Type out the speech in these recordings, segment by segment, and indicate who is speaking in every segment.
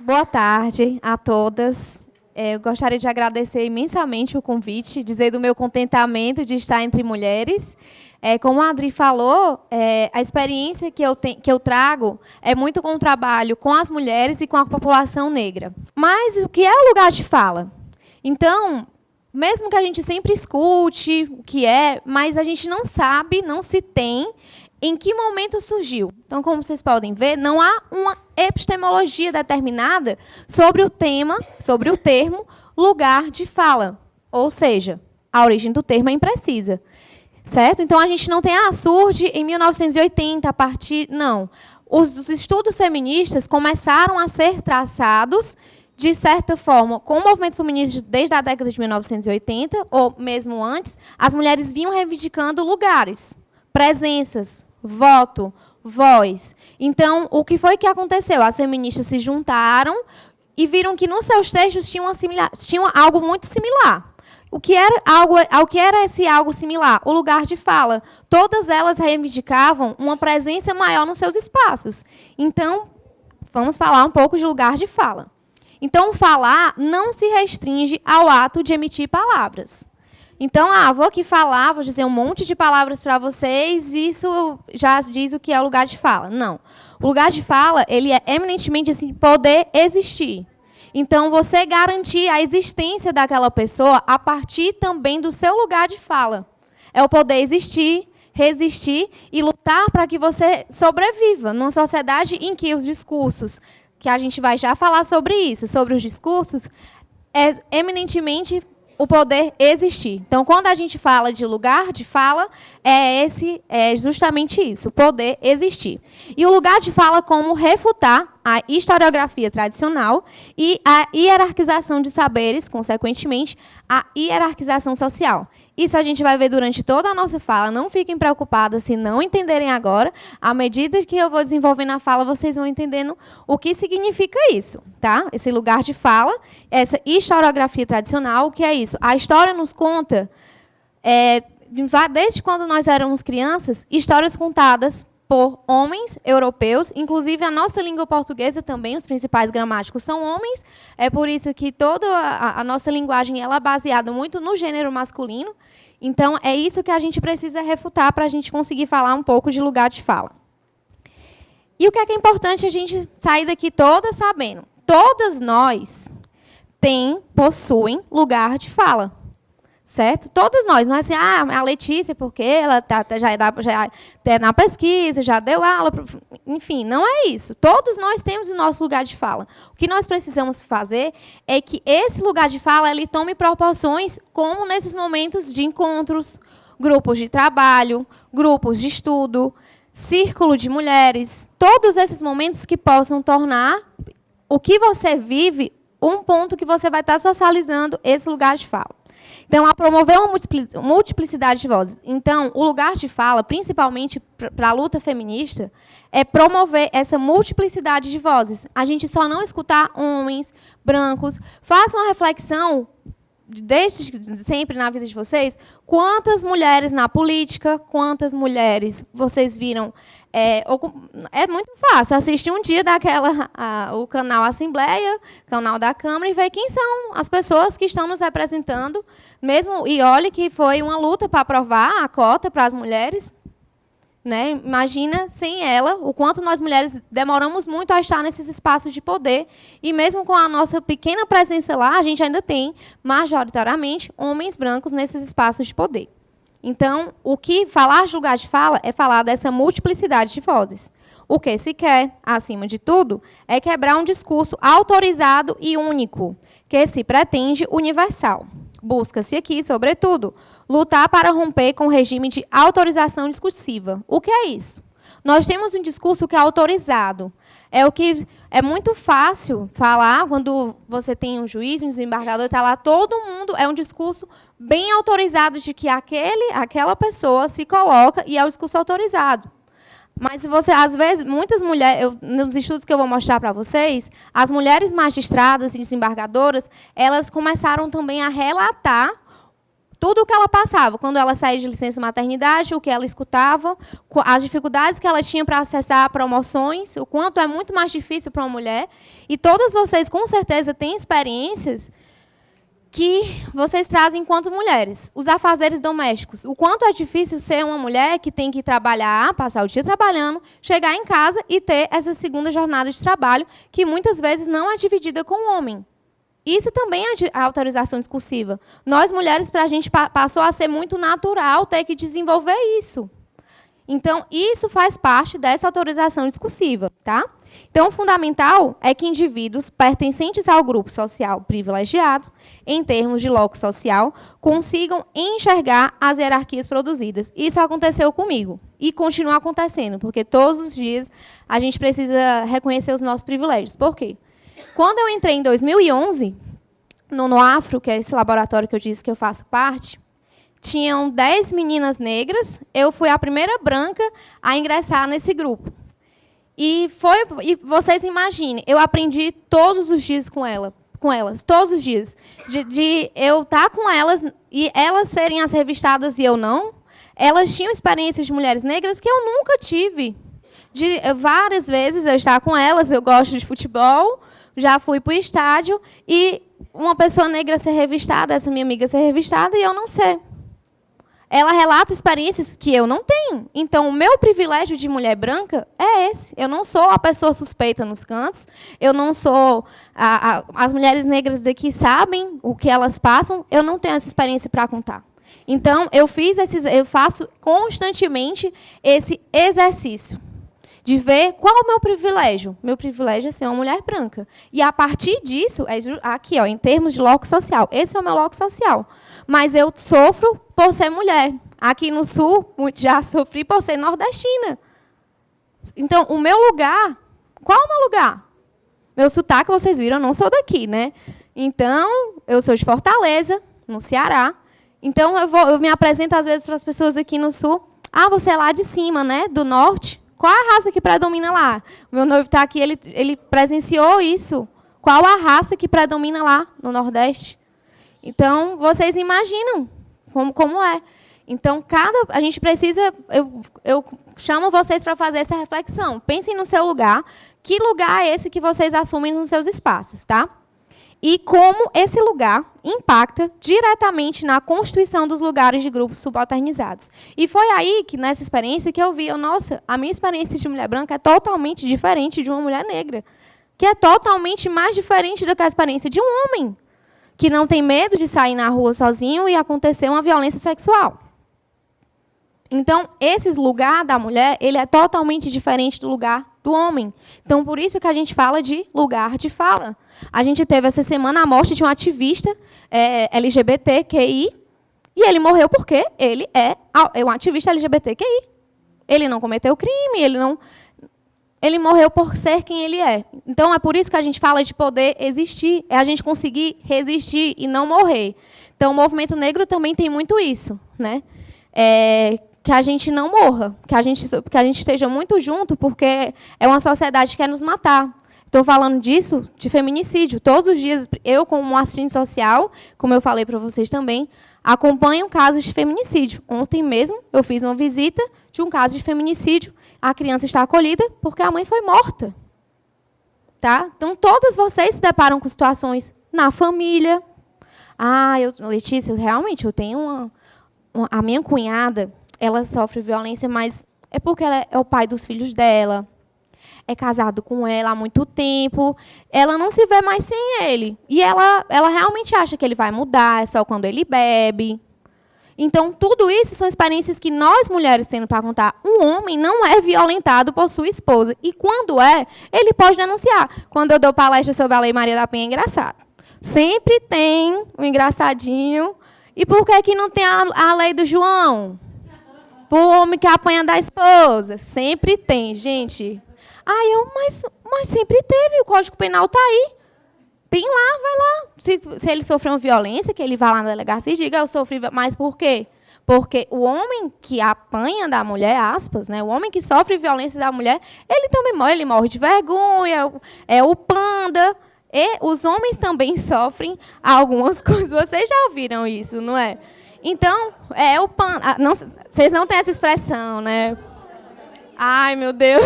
Speaker 1: Boa tarde a todas. Eu gostaria de agradecer imensamente o convite, dizer do meu contentamento de estar entre mulheres. Como a Adri falou, a experiência que eu trago é muito com o trabalho com as mulheres e com a população negra. Mas o que é o lugar de fala? Então, mesmo que a gente sempre escute o que é, mas a gente não sabe, não se tem em que momento surgiu. Então, como vocês podem ver, não há uma epistemologia determinada sobre o tema, sobre o termo lugar de fala. Ou seja, a origem do termo é imprecisa. Certo? Então, a gente não tem, surge em 1980, a partir... Não. Os estudos feministas começaram a ser traçados, de certa forma, com o movimento feminista desde a década de 1980, ou mesmo antes, as mulheres vinham reivindicando lugares, presenças, voto, voz. Então, o que foi que aconteceu? As feministas se juntaram e viram que nos seus textos tinham algo muito similar. O que era esse algo similar? O lugar de fala. Todas elas reivindicavam uma presença maior nos seus espaços. Então, vamos falar um pouco de lugar de fala. Então, falar não se restringe ao ato de emitir palavras. Então, vou aqui falar, vou dizer um monte de palavras para vocês, e isso já diz o que é o lugar de fala. Não. O lugar de fala, ele é eminentemente assim, poder existir. Então, você garantir a existência daquela pessoa a partir também do seu lugar de fala. É o poder existir, resistir e lutar para que você sobreviva numa sociedade em que os discursos, que a gente vai já falar sobre isso, sobre os discursos, é eminentemente o poder existir. Então, quando a gente fala de lugar de fala, é justamente isso, o poder existir. E o lugar de fala como refutar a historiografia tradicional e a hierarquização de saberes, consequentemente, a hierarquização social. Isso a gente vai ver durante toda a nossa fala. Não fiquem preocupadas se não entenderem agora. À medida que eu vou desenvolvendo a fala, vocês vão entendendo o que significa isso, tá? Esse lugar de fala, essa historiografia tradicional, o que é isso? A história nos conta, desde quando nós éramos crianças, histórias contadas por homens europeus, inclusive a nossa língua portuguesa também, os principais gramáticos são homens, é por isso que toda a nossa linguagem ela é baseada muito no gênero masculino. Então, é isso que a gente precisa refutar para a gente conseguir falar um pouco de lugar de fala. E o que é importante a gente sair daqui todas sabendo? Todas nós possuem lugar de fala. Certo? Todos nós, não é assim, a Letícia, porque ela já é na pesquisa, já deu aula, enfim, não é isso. Todos nós temos o nosso lugar de fala. O que nós precisamos fazer é que esse lugar de fala ele tome proporções como nesses momentos de encontros, grupos de trabalho, grupos de estudo, círculo de mulheres, todos esses momentos que possam tornar o que você vive um ponto que você vai estar socializando esse lugar de fala. Então, a promover uma multiplicidade de vozes. Então, o lugar de fala, principalmente para a luta feminista, é promover essa multiplicidade de vozes. A gente só não escutar homens, brancos. Faça uma reflexão, desde sempre na vida de vocês, quantas mulheres na política, quantas mulheres vocês viram. É muito fácil assistir um dia o canal Assembleia, canal da Câmara, e ver quem são as pessoas que estão nos representando. E olhe que foi uma luta para aprovar a cota para as mulheres. Né? Imagina, sem ela, o quanto nós mulheres demoramos muito a estar nesses espaços de poder. E mesmo com a nossa pequena presença lá, a gente ainda tem, majoritariamente, homens brancos nesses espaços de poder. Então, o que falar de lugar de fala é falar dessa multiplicidade de vozes. O que se quer, acima de tudo, é quebrar um discurso autorizado e único, que se pretende universal. Busca-se aqui, sobretudo, lutar para romper com o regime de autorização discursiva. O que é isso? Nós temos um discurso que é autorizado. É muito fácil falar quando você tem um juiz, um desembargador, está lá, todo mundo, é um discurso bem autorizado de que aquela pessoa se coloca e é o discurso autorizado. Mas você, às vezes, muitas mulheres, nos estudos que eu vou mostrar para vocês, as mulheres magistradas e desembargadoras, elas começaram também a relatar Tudo o que ela passava, quando ela saía de licença maternidade, o que ela escutava, as dificuldades que ela tinha para acessar promoções, o quanto é muito mais difícil para uma mulher. E todas vocês, com certeza, têm experiências que vocês trazem enquanto mulheres. Os afazeres domésticos. O quanto é difícil ser uma mulher que tem que trabalhar, passar o dia trabalhando, chegar em casa e ter essa segunda jornada de trabalho, que muitas vezes não é dividida com o homem. Isso também é a autorização discursiva. Nós, mulheres, para a gente passou a ser muito natural ter que desenvolver isso. Então, isso faz parte dessa autorização discursiva. Tá? Então, o fundamental é que indivíduos pertencentes ao grupo social privilegiado, em termos de locus social, consigam enxergar as hierarquias produzidas. Isso aconteceu comigo e continua acontecendo, porque todos os dias a gente precisa reconhecer os nossos privilégios. Por quê? Quando eu entrei em 2011, no Afro, que é esse laboratório que eu disse que eu faço parte, tinham 10 meninas negras, eu fui a primeira branca a ingressar nesse grupo. E vocês imaginem, eu aprendi todos os dias com elas, todos os dias. De eu estar com elas e elas serem as revistadas e eu não. Elas tinham experiências de mulheres negras que eu nunca tive. Várias vezes eu estava com elas, eu gosto de futebol, já fui para o estádio, e uma pessoa negra ser revistada, essa minha amiga ser revistada, e eu não ser. Ela relata experiências que eu não tenho. Então, o meu privilégio de mulher branca é esse. Eu não sou a pessoa suspeita nos cantos, eu não sou... as mulheres negras daqui sabem o que elas passam, eu não tenho essa experiência para contar. Então, eu faço constantemente esse exercício de ver qual é o meu privilégio. Meu privilégio é ser uma mulher branca. E, a partir disso, aqui, ó, em termos de locus social, esse é o meu locus social. Mas eu sofro por ser mulher. Aqui no Sul, já sofri por ser nordestina. Então, o meu lugar... Qual é o meu lugar? Meu sotaque, vocês viram, eu não sou daqui, né? Então, eu sou de Fortaleza, no Ceará. Então, eu me apresento, às vezes, para as pessoas aqui no Sul. Ah, você é lá de cima, né? Do Norte. Qual a raça que predomina lá? O meu noivo está aqui, ele presenciou isso. Qual a raça que predomina lá, no Nordeste? Então, vocês imaginam como é. Então, a gente precisa... Eu chamo vocês para fazer essa reflexão. Pensem no seu lugar. Que lugar é esse que vocês assumem nos seus espaços, tá? E como esse lugar impacta diretamente na constituição dos lugares de grupos subalternizados. E foi aí, que nessa experiência, que eu vi, nossa, a minha experiência de mulher branca é totalmente diferente de uma mulher negra, que é totalmente mais diferente do que a experiência de um homem, que não tem medo de sair na rua sozinho e acontecer uma violência sexual. Então, esse lugar da mulher, ele é totalmente diferente do lugar do homem. Então, por isso que a gente fala de lugar de fala. A gente teve essa semana a morte de um ativista LGBTQI, e ele morreu porque ele é um ativista LGBTQI. Ele não cometeu crime, ele morreu por ser quem ele é. Então, é por isso que a gente fala de poder existir, é a gente conseguir resistir e não morrer. Então, o movimento negro também tem muito isso, né? Que a gente não morra, que a gente esteja muito junto, porque é uma sociedade que quer nos matar. Estou falando disso, de feminicídio. Todos os dias, eu, como assistente social, como eu falei para vocês também, acompanho casos de feminicídio. Ontem mesmo, eu fiz uma visita de um caso de feminicídio. A criança está acolhida porque a mãe foi morta. Tá? Então, todas vocês se deparam com situações na família. Letícia, realmente, eu tenho a minha cunhada, ela sofre violência, mas é porque ela é o pai dos filhos dela, é casado com ela há muito tempo, ela não se vê mais sem ele. E ela realmente acha que ele vai mudar, é só quando ele bebe. Então, tudo isso são experiências que nós, mulheres, temos para contar. Um homem não é violentado por sua esposa. E, quando é, ele pode denunciar. Quando eu dou palestra sobre a Lei Maria da Penha, é engraçado. Sempre tem um engraçadinho. E por que não tem a lei do João? Para o homem que apanha da esposa. Sempre tem, gente. Mas sempre teve, o Código Penal está aí. Tem lá, vai lá. Se ele sofreu uma violência, que ele vá lá na delegacia e diga, eu sofri, mas por quê? Porque o homem que apanha da mulher, aspas, né, o homem que sofre violência da mulher, ele também morre, ele morre de vergonha, é o panda. E os homens também sofrem algumas coisas. Vocês já ouviram isso, não é? Então, o panda. Vocês não têm essa expressão, né? Ai, meu Deus.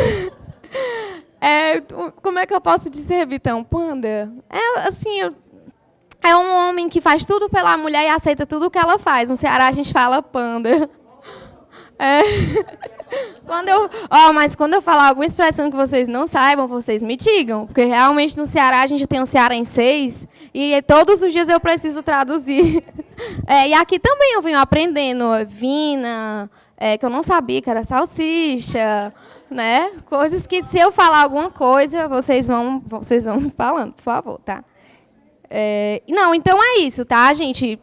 Speaker 1: Como é que eu posso dizer, Vitão? Panda? É um homem que faz tudo pela mulher e aceita tudo que ela faz. No Ceará, a gente fala panda. Mas quando eu falar alguma expressão que vocês não saibam, vocês me digam. Porque realmente no Ceará a gente tem um cearenseis e todos os dias eu preciso traduzir. E aqui também eu venho aprendendo vina, que eu não sabia que era salsicha, né? Coisas que se eu falar alguma coisa, vocês vão falando, por favor, tá? Não, então é isso, tá, gente?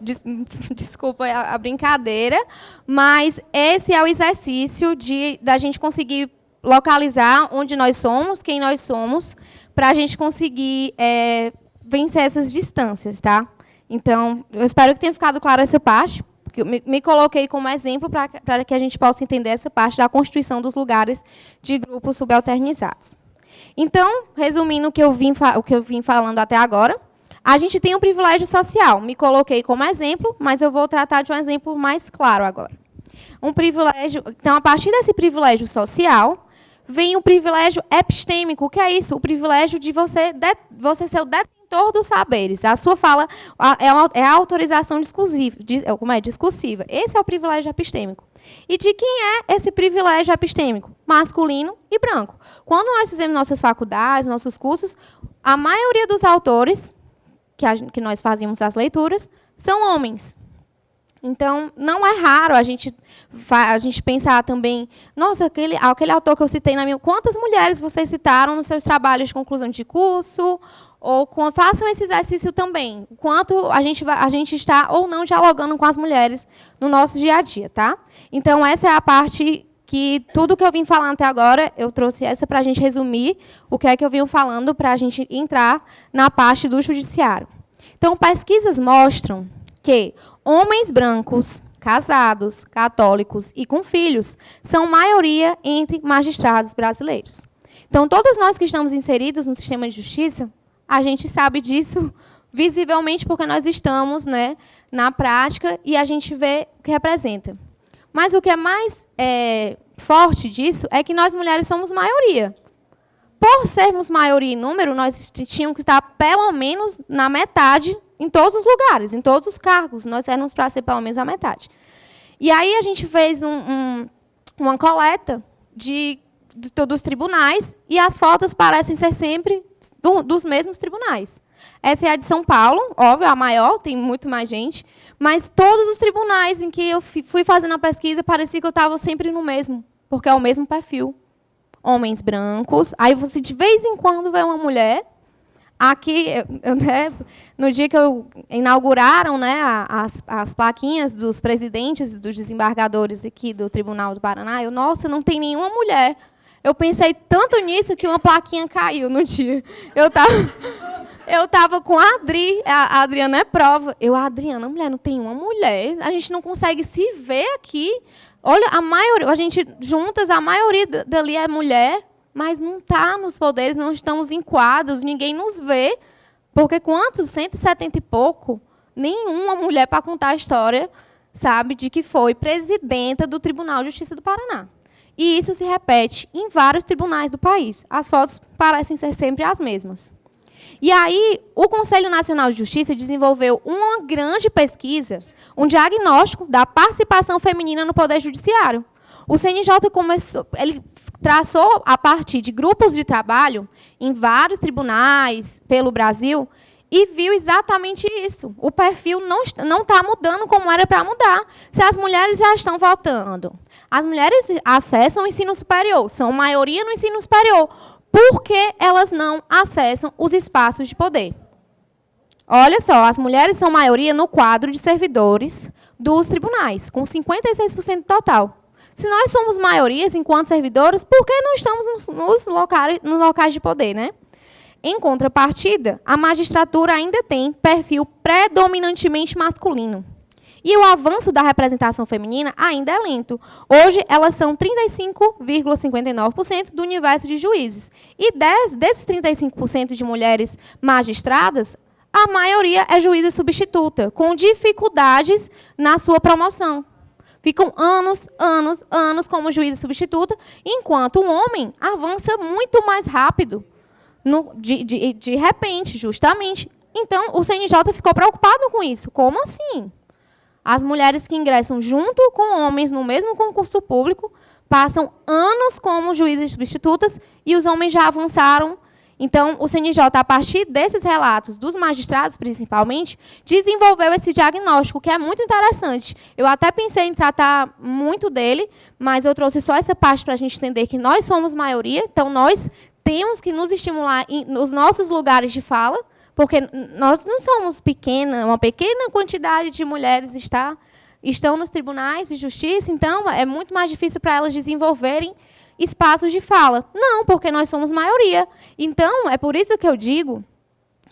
Speaker 1: Desculpa a brincadeira, mas esse é o exercício da gente conseguir localizar onde nós somos, quem nós somos, para a gente conseguir vencer essas distâncias, tá? Então, eu espero que tenha ficado clara essa parte, porque eu me coloquei como exemplo para que a gente possa entender essa parte da constituição dos lugares de grupos subalternizados. Então, resumindo o que eu vim falando até agora, a gente tem um privilégio social. Me coloquei como exemplo, mas eu vou tratar de um exemplo mais claro agora. Um privilégio. Então, a partir desse privilégio social, vem o privilégio epistêmico. O que é isso? O privilégio de você ser o detentor dos saberes. A sua fala é a autorização discursiva. Discursiva. Esse é o privilégio epistêmico. E de quem é esse privilégio epistêmico? Masculino e branco. Quando nós fizemos nossas faculdades, nossos cursos, a maioria dos autores que nós fazíamos as leituras, são homens. Então, não é raro a gente pensar também, nossa, aquele autor que eu citei na minha... Quantas mulheres vocês citaram nos seus trabalhos de conclusão de curso? Ou façam esse exercício também. Quanto a gente está ou não dialogando com as mulheres no nosso dia a dia, tá? Então, essa é a parte que tudo que eu vim falando até agora, eu trouxe essa para a gente resumir o que é que eu vim falando para a gente entrar na parte do judiciário. Então, pesquisas mostram que homens brancos, casados, católicos e com filhos são maioria entre magistrados brasileiros. Então, todos nós que estamos inseridos no sistema de justiça, a gente sabe disso visivelmente porque nós estamos, né, na prática e a gente vê o que representa. Mas o que é mais forte disso é que nós mulheres somos maioria. Por sermos maioria em número, nós tínhamos que estar pelo menos na metade em todos os lugares, em todos os cargos. Nós éramos para ser pelo menos a metade. E aí a gente fez uma coleta dos tribunais e as fotos parecem ser sempre dos mesmos tribunais. Essa é a de São Paulo, óbvio, a maior, tem muito mais gente, mas todos os tribunais em que eu fui fazendo a pesquisa, parecia que eu estava sempre no mesmo, porque é o mesmo perfil. Homens brancos, aí você de vez em quando vê uma mulher. Aqui, no dia que inauguraram, né, as plaquinhas dos presidentes e dos desembargadores aqui do Tribunal do Paraná, nossa, não tem nenhuma mulher. Eu pensei tanto nisso que uma plaquinha caiu no dia. Eu estava com a Adriana é prova. Adriana, mulher, não tem uma mulher. A gente não consegue se ver aqui. Olha, a gente juntas, a maioria dali é mulher, mas não está nos poderes, não estamos em quadros, ninguém nos vê. Porque quantos? 170 e pouco? Nenhuma mulher para contar a história, sabe, de que foi presidenta do Tribunal de Justiça do Paraná. E isso se repete em vários tribunais do país. As fotos parecem ser sempre as mesmas. E aí, o Conselho Nacional de Justiça desenvolveu uma grande pesquisa, um diagnóstico da participação feminina no Poder Judiciário. O CNJ ele traçou, a partir de grupos de trabalho, em vários tribunais pelo Brasil, e viu exatamente isso. O perfil não está mudando como era para mudar. Se as mulheres já estão votando, as mulheres acessam o ensino superior, são maioria no ensino superior. Por que elas não acessam os espaços de poder? Olha só, as mulheres são maioria no quadro de servidores dos tribunais, com 56% total. Se nós somos maiorias enquanto servidores, por que não estamos nos locais de poder, né? Em contrapartida, a magistratura ainda tem perfil predominantemente masculino. E o avanço da representação feminina ainda é lento. Hoje, elas são 35,59% do universo de juízes. E desses 35% de mulheres magistradas, a maioria é juíza substituta, com dificuldades na sua promoção. Ficam anos, anos, anos como juíza substituta, enquanto o homem avança muito mais rápido, de repente, justamente. Então, o CNJ ficou preocupado com isso. Como assim? As mulheres que ingressam junto com homens no mesmo concurso público passam anos como juízes substitutas e os homens já avançaram. Então, o CNJ, a partir desses relatos, dos magistrados principalmente, desenvolveu esse diagnóstico, que é muito interessante. Eu até pensei em tratar muito dele, mas eu trouxe só essa parte para a gente entender que nós somos maioria, então nós temos que nos estimular nos nossos lugares de fala, porque nós não somos pequena, uma pequena quantidade de mulheres estão nos tribunais de justiça, então é muito mais difícil para elas desenvolverem espaços de fala. Não, porque nós somos maioria. Então, é por isso que eu digo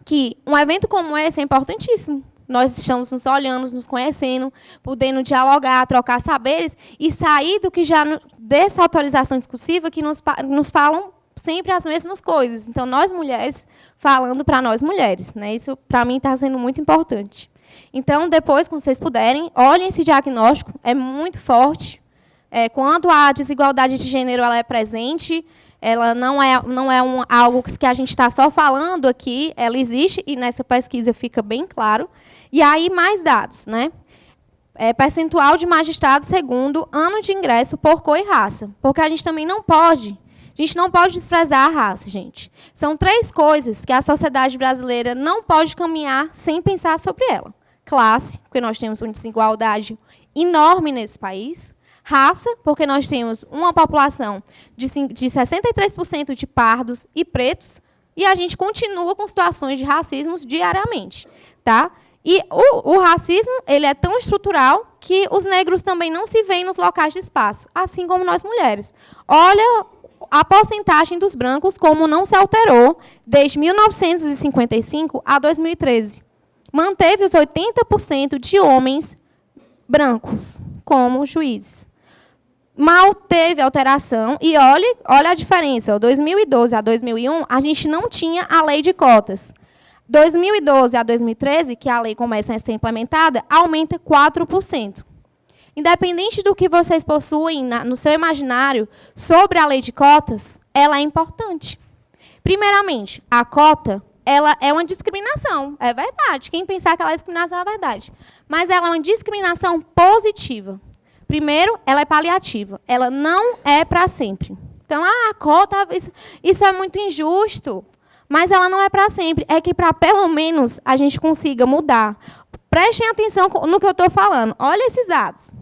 Speaker 1: que um evento como esse é importantíssimo. Nós estamos nos olhando, nos conhecendo, podendo dialogar, trocar saberes e sair do que já dessa autorização discursiva que nos falam sempre as mesmas coisas. Então, nós mulheres falando para nós mulheres, né? Isso, para mim, está sendo muito importante. Então, depois, quando vocês puderem, olhem esse diagnóstico, é muito forte. Quando a desigualdade de gênero ela é presente, ela não é algo que a gente está só falando aqui, ela existe, e nessa pesquisa fica bem claro. E aí, mais dados, né? Percentual de magistrados segundo ano de ingresso por cor e raça. Porque a gente também não pode desprezar a raça, gente. São 3 coisas que a sociedade brasileira não pode caminhar sem pensar sobre ela. Classe, porque nós temos uma desigualdade enorme nesse país. Raça, porque nós temos uma população de 63% de pardos e pretos, e a gente continua com situações de racismo diariamente. Tá? E o racismo ele é tão estrutural que os negros também não se veem nos locais de espaço, assim como nós mulheres. Olha a porcentagem dos brancos como não se alterou desde 1955 a 2013. Manteve os 80% de homens brancos como juízes. Mal teve alteração, e olha a diferença. 2012 a 2001, a gente não tinha a lei de cotas. 2012 a 2013, que a lei começa a ser implementada, aumenta 4%. Independente do que vocês possuem no seu imaginário sobre a lei de cotas, ela é importante. Primeiramente, a cota ela é uma discriminação, é verdade. Quem pensar que ela é discriminação é verdade. Mas ela é uma discriminação positiva. Primeiro, ela é paliativa. Ela não é para sempre. Então, a cota, isso é muito injusto. Mas ela não é para sempre. É que, para pelo menos, a gente consiga mudar. Prestem atenção no que eu estou falando. Olha esses dados.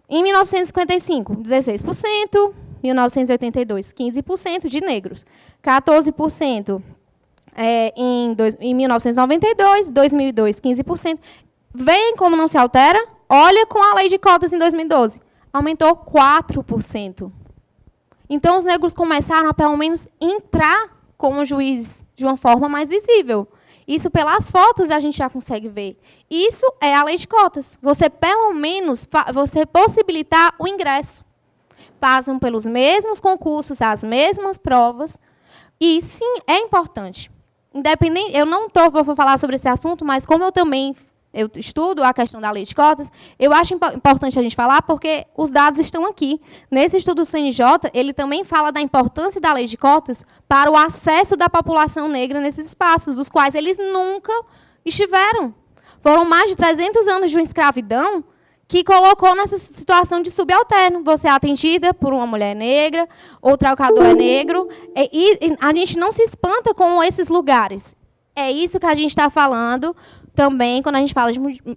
Speaker 1: Em 1955, 16%. 1982, 15% de negros. 14% em 1992. 2002, 15%. Veem como não se altera? Olha com a lei de cotas em 2012. Aumentou 4%. Então, os negros começaram a, pelo menos, entrar como juízes de uma forma mais visível. Isso, pelas fotos, a gente já consegue ver. Isso é a lei de cotas. Você, pelo menos, você possibilitar o ingresso. Passam pelos mesmos concursos, as mesmas provas. E, sim, é importante. Independente, eu não vou falar sobre esse assunto, mas como eu estudo a questão da lei de cotas, eu acho importante a gente falar porque os dados estão aqui. Nesse estudo do CNJ, ele também fala da importância da lei de cotas para o acesso da população negra nesses espaços, dos quais eles nunca estiveram. Foram mais de 300 anos de uma escravidão que colocou nessa situação de subalterno. Você é atendida por uma mulher negra, o trocador é negro, e a gente não se espanta com esses lugares. É isso que a gente está falando também, quando a gente fala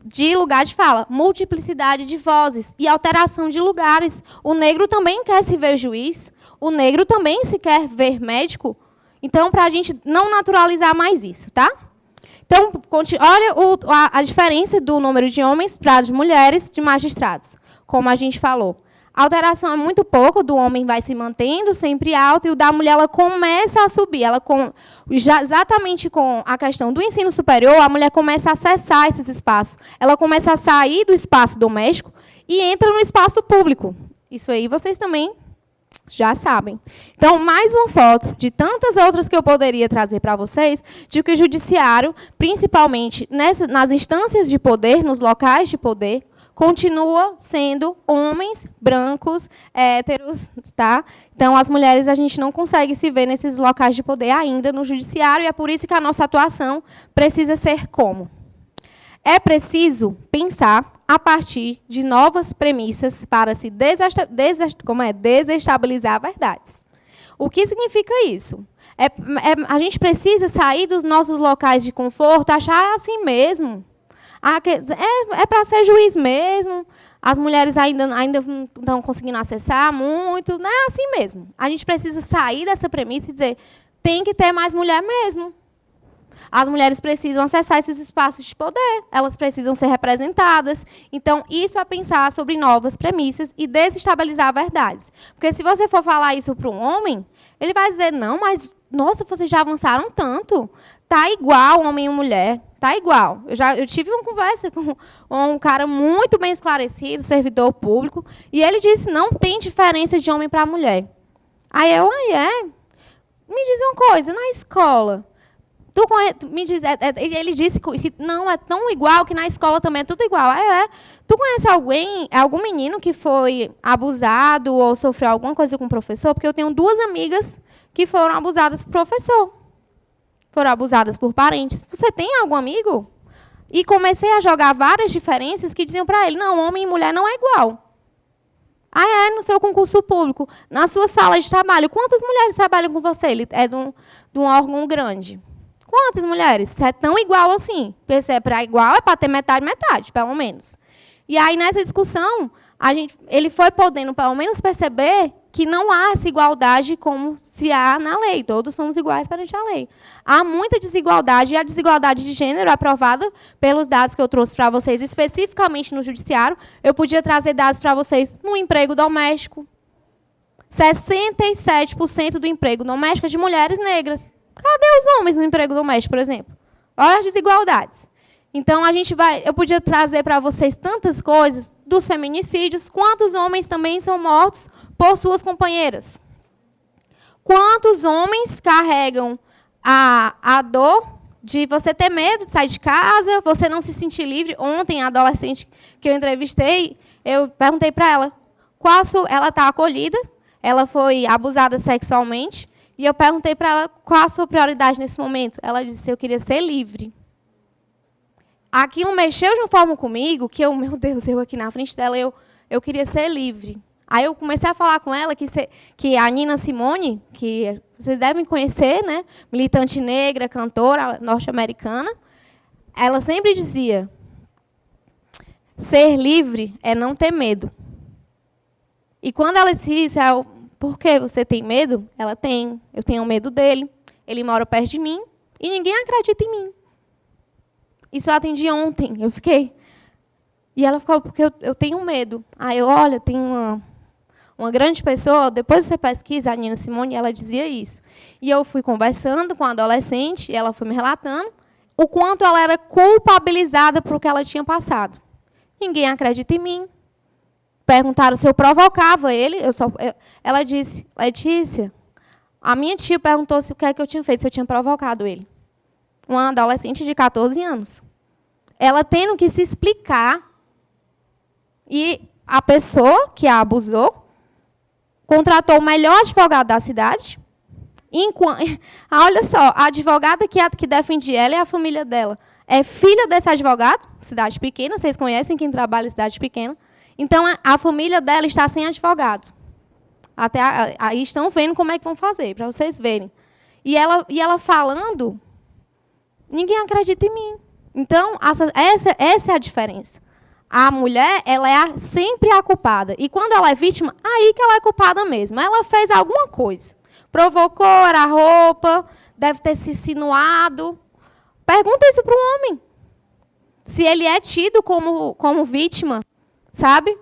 Speaker 1: de lugar de fala, multiplicidade de vozes e alteração de lugares. O negro também quer se ver juiz, o negro também se quer ver médico. Então, para a gente não naturalizar mais isso, tá? Então, olha a diferença do número de homens para as mulheres de magistrados, como a gente falou. A alteração é muito pouco, do homem vai se mantendo sempre alto, e o da mulher ela começa a subir. Exatamente com a questão do ensino superior, a mulher começa a acessar esses espaços. Ela começa a sair do espaço doméstico e entra no espaço público. Isso aí vocês também Já sabem. Então, mais uma foto de tantas outras que eu poderia trazer para vocês, de que o judiciário, principalmente nas instâncias de poder, nos locais de poder, continua sendo homens brancos, héteros, tá? Então, as mulheres, a gente não consegue se ver nesses locais de poder ainda no judiciário, e é por isso que a nossa atuação precisa ser como? É preciso pensar a partir de novas premissas para se desestabilizar verdades. O que significa isso? A gente precisa sair dos nossos locais de conforto, achar assim mesmo. É para ser juiz mesmo, as mulheres ainda não estão conseguindo acessar muito, não é assim mesmo. A gente precisa sair dessa premissa e dizer, tem que ter mais mulher mesmo. As mulheres precisam acessar esses espaços de poder, elas precisam ser representadas. Então, isso é pensar sobre novas premissas e desestabilizar verdades. Porque se você for falar isso para um homem, ele vai dizer, não, mas, nossa, vocês já avançaram tanto. Está igual homem e mulher, está igual. Eu tive uma conversa com um cara muito bem esclarecido, servidor público, e ele disse, não tem diferença de homem para mulher. Aí eu, me diz uma coisa, na escola... ele disse que não é tão igual, que na escola também é tudo igual. Tu conhece algum menino que foi abusado ou sofreu alguma coisa com o professor? Porque eu tenho 2 amigas que foram abusadas por professor. Foram abusadas por parentes. Você tem algum amigo? E comecei a jogar várias diferenças que diziam para ele, não, homem e mulher não é igual. No seu concurso público, na sua sala de trabalho, quantas mulheres trabalham com você? Ele é de um órgão grande. Quantas mulheres? Se é tão igual assim. Se é para igual, é para ter metade, pelo menos. E aí, nessa discussão, ele foi podendo, pelo menos, perceber que não há essa igualdade como se há na lei. Todos somos iguais perante a lei. Há muita desigualdade, e a desigualdade de gênero é aprovada pelos dados que eu trouxe para vocês, especificamente no judiciário. Eu podia trazer dados para vocês no emprego doméstico. 67% do emprego doméstico é de mulheres negras. Cadê os homens no emprego doméstico, por exemplo? Olha as desigualdades. Então, eu podia trazer para vocês tantas coisas dos feminicídios, quantos homens também são mortos por suas companheiras. Quantos homens carregam a dor de você ter medo de sair de casa, você não se sentir livre. Ontem, a adolescente que eu entrevistei, eu perguntei para ela, ela está acolhida, ela foi abusada sexualmente, e eu perguntei para ela qual a sua prioridade nesse momento. Ela disse, eu queria ser livre. Aquilo mexeu de uma forma comigo que meu Deus, eu aqui na frente dela, eu queria ser livre. Aí eu comecei a falar com ela que a Nina Simone, que vocês devem conhecer, né? Militante negra, cantora norte-americana, ela sempre dizia, ser livre é não ter medo. E quando ela disse isso, por que você tem medo? Ela tem. Eu tenho medo dele. Ele mora perto de mim e ninguém acredita em mim. Isso eu atendi ontem. Eu fiquei. E ela ficou, porque eu tenho medo. Aí olha, tem uma grande pessoa, depois você pesquisa, a Nina Simone, ela dizia isso. E eu fui conversando com a adolescente, e ela foi me relatando o quanto ela era culpabilizada por o que ela tinha passado. Ninguém acredita em mim. Perguntaram se eu provocava ele. Ela disse, Letícia, a minha tia perguntou o que é que eu tinha feito, se eu tinha provocado ele. Uma adolescente de 14 anos. Ela tendo que se explicar. E a pessoa que a abusou contratou o melhor advogado da cidade. Olha só, a advogada que defende ela e a família dela é filha desse advogado, cidade pequena, vocês conhecem quem trabalha em cidade pequena. Então, a família dela está sem advogado. Aí estão vendo como é que vão fazer, para vocês verem. E ela falando, ninguém acredita em mim. Então, essa é a diferença. A mulher, ela é sempre a culpada. E quando ela é vítima, aí que ela é culpada mesmo. Ela fez alguma coisa. Provocou, era a roupa, deve ter se insinuado. Pergunta isso para o homem. Se ele é tido como vítima, sabe?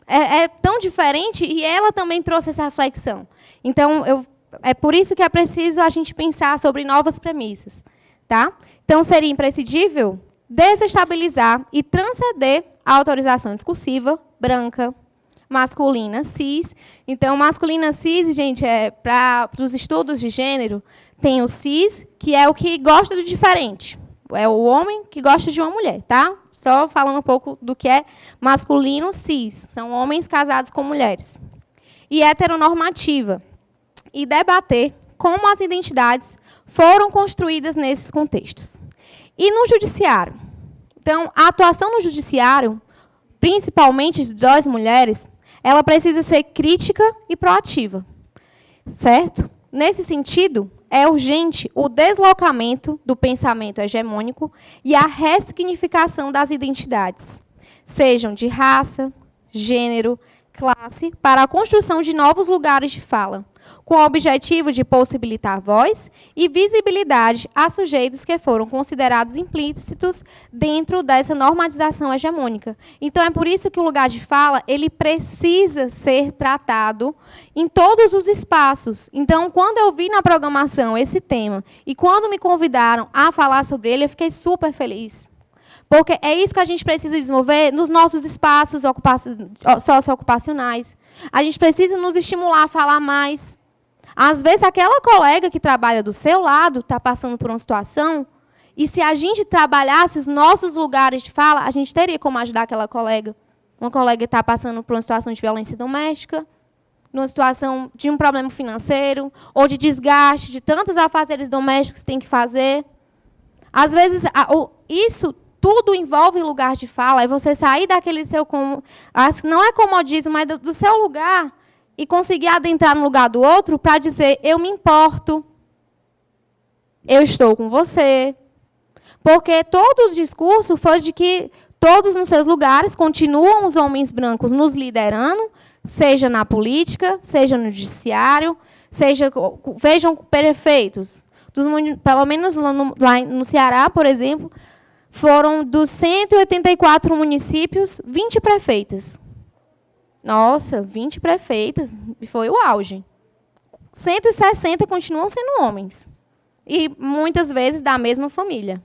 Speaker 1: É tão diferente, e ela também trouxe essa reflexão. Então, é por isso que é preciso a gente pensar sobre novas premissas. Tá? Então, seria imprescindível desestabilizar e transcender a autorização discursiva branca, masculina cis. Então, masculina cis, gente, para os estudos de gênero, tem o cis, que é o que gosta do diferente. É o homem que gosta de uma mulher, tá? Só falando um pouco do que é masculino cis. São homens casados com mulheres. E heteronormativa. E debater como as identidades foram construídas nesses contextos. E no judiciário? Então, a atuação no judiciário, principalmente das mulheres, ela precisa ser crítica e proativa. Certo? Nesse sentido, é urgente o deslocamento do pensamento hegemônico e a ressignificação das identidades, sejam de raça, gênero, classe, para a construção de novos lugares de fala, com o objetivo de possibilitar voz e visibilidade a sujeitos que foram considerados implícitos dentro dessa normatização hegemônica. Então, é por isso que o lugar de fala ele precisa ser tratado em todos os espaços. Então, quando eu vi na programação esse tema e quando me convidaram a falar sobre ele, eu fiquei super feliz. Porque é isso que a gente precisa desenvolver nos nossos espaços socioocupacionais. A gente precisa nos estimular a falar mais. Às vezes, aquela colega que trabalha do seu lado está passando por uma situação, e se a gente trabalhasse os nossos lugares de fala, a gente teria como ajudar aquela colega. Uma colega que está passando por uma situação de violência doméstica, numa situação de um problema financeiro, ou de desgaste de tantos afazeres domésticos que tem que fazer. Às vezes, isso tudo envolve lugar de fala, é você sair daquele seu, não é comodismo, mas do seu lugar, e conseguir adentrar no lugar do outro para dizer, eu me importo, eu estou com você. Porque todo o discurso foi de que todos nos seus lugares continuam os homens brancos nos liderando, seja na política, seja no judiciário, vejam prefeitos. Pelo menos lá no Ceará, por exemplo, foram dos 184 municípios, 20 prefeitas. Nossa, 20 prefeitas, foi o auge. 160 continuam sendo homens. E, muitas vezes, da mesma família.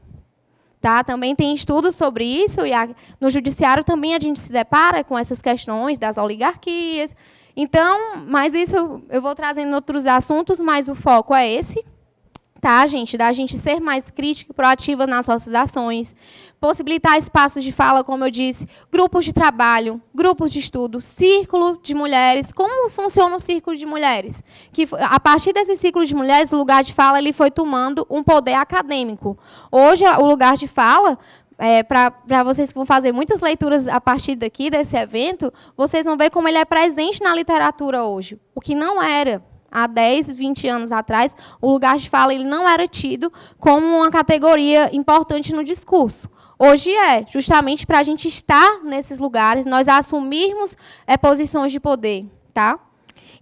Speaker 1: Tá? Também tem estudos sobre isso, e no judiciário também a gente se depara com essas questões das oligarquias. Então, mas isso eu vou trazendo outros assuntos, mas o foco é esse. Tá, gente? Da gente ser mais crítica e proativa nas nossas ações, possibilitar espaços de fala, como eu disse, grupos de trabalho, grupos de estudo, círculo de mulheres. Como funciona o círculo de mulheres? Que, a partir desse círculo de mulheres, o lugar de fala ele foi tomando um poder acadêmico. Hoje, o lugar de fala, para vocês que vão fazer muitas leituras a partir daqui, desse evento, vocês vão ver como ele é presente na literatura hoje, o que não era. Há 10, 20 anos atrás, o lugar de fala ele não era tido como uma categoria importante no discurso. Hoje é, justamente para a gente estar nesses lugares, nós assumirmos posições de poder. Tá?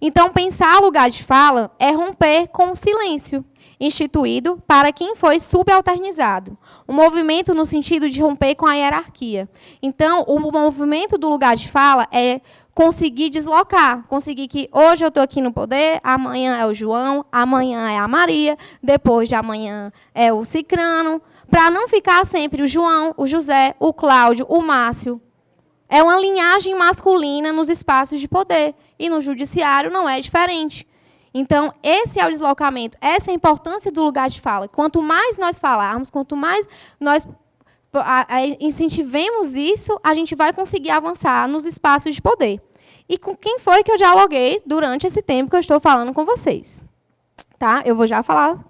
Speaker 1: Então, pensar lugar de fala é romper com o silêncio instituído para quem foi subalternizado. Um movimento no sentido de romper com a hierarquia. Então, o movimento do lugar de fala é conseguir deslocar, conseguir que hoje eu estou aqui no poder, amanhã é o João, amanhã é a Maria, depois de amanhã é o Cicrano, para não ficar sempre o João, o José, o Cláudio, o Márcio. É uma linhagem masculina nos espaços de poder, e no judiciário não é diferente. Então, esse é o deslocamento, essa é a importância do lugar de fala. Quanto mais nós falarmos, quanto mais nós incentivemos isso, a gente vai conseguir avançar nos espaços de poder. E com quem foi que eu dialoguei durante esse tempo que eu estou falando com vocês? Tá? Eu vou já falar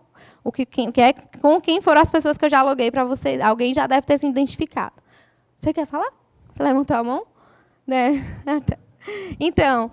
Speaker 1: com quem foram as pessoas que eu dialoguei para vocês. Alguém já deve ter se identificado. Você quer falar? Você levantou a mão? Né? Então,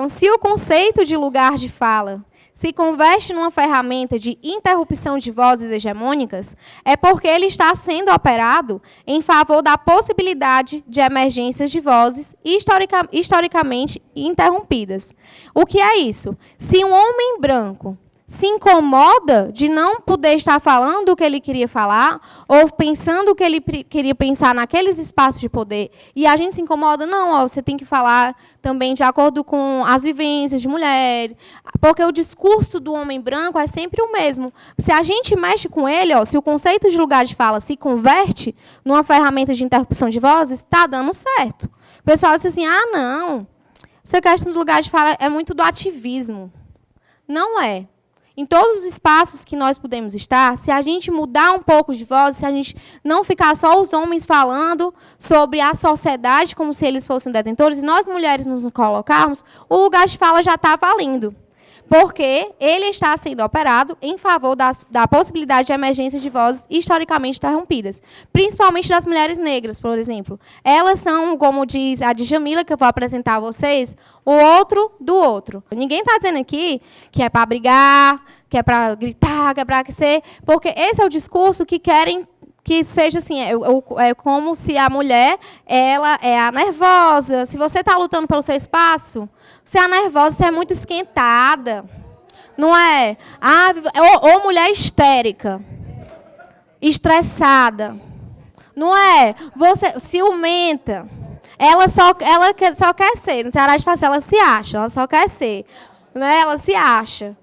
Speaker 1: se o conceito de lugar de fala se converte numa ferramenta de interrupção de vozes hegemônicas, é porque ele está sendo operado em favor da possibilidade de emergências de vozes historicamente interrompidas. O que é isso? Se um homem branco se incomoda de não poder estar falando o que ele queria falar, ou pensando o que ele queria pensar naqueles espaços de poder, e a gente se incomoda, não, ó, você tem que falar também de acordo com as vivências de mulher, porque o discurso do homem branco é sempre o mesmo. Se a gente mexe com ele, ó, se o conceito de lugar de fala se converte numa ferramenta de interrupção de vozes, está dando certo. O pessoal diz assim, ah, não, essa questão do lugar de fala é muito do ativismo. Não é. Em todos os espaços que nós podemos estar, se a gente mudar um pouco de voz, se a gente não ficar só os homens falando sobre a sociedade como se eles fossem detentores, e nós mulheres nos colocarmos, o lugar de fala já está valendo. Porque ele está sendo operado em favor da possibilidade de emergência de vozes historicamente interrompidas. Principalmente das mulheres negras, por exemplo. Elas são, como diz a Djamila, que eu vou apresentar a vocês, o outro do outro. Ninguém está dizendo aqui que é para brigar, que é para gritar, que é para ser... Porque esse é o discurso que querem que seja assim, é como se a mulher ela é a nervosa. Se você está lutando pelo seu espaço, você é nervosa, você é muito esquentada. Não é? Ah, ou mulher histérica, estressada. Não é? Você ciumenta. Ela só quer ser. No Ceará a gente fala assim, ela se acha, ela só quer ser. Né? Ela se acha.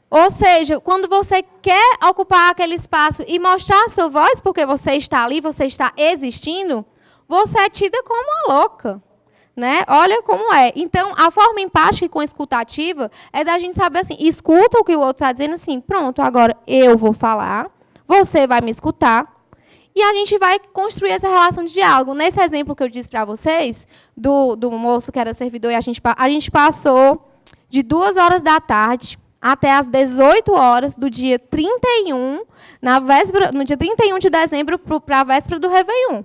Speaker 1: Ou seja, quando você quer ocupar aquele espaço e mostrar a sua voz, porque você está ali, você está existindo, você é tida como uma louca. Né? Olha como é. Então, a forma empática e com escutativa é da gente saber assim, escuta o que o outro está dizendo assim, pronto, agora eu vou falar, você vai me escutar, e a gente vai construir essa relação de diálogo. Nesse exemplo que eu disse para vocês, do moço que era servidor, e a gente passou de 2 horas da tarde até as 18 horas do dia 31, no dia 31 de dezembro, para a véspera do Réveillon,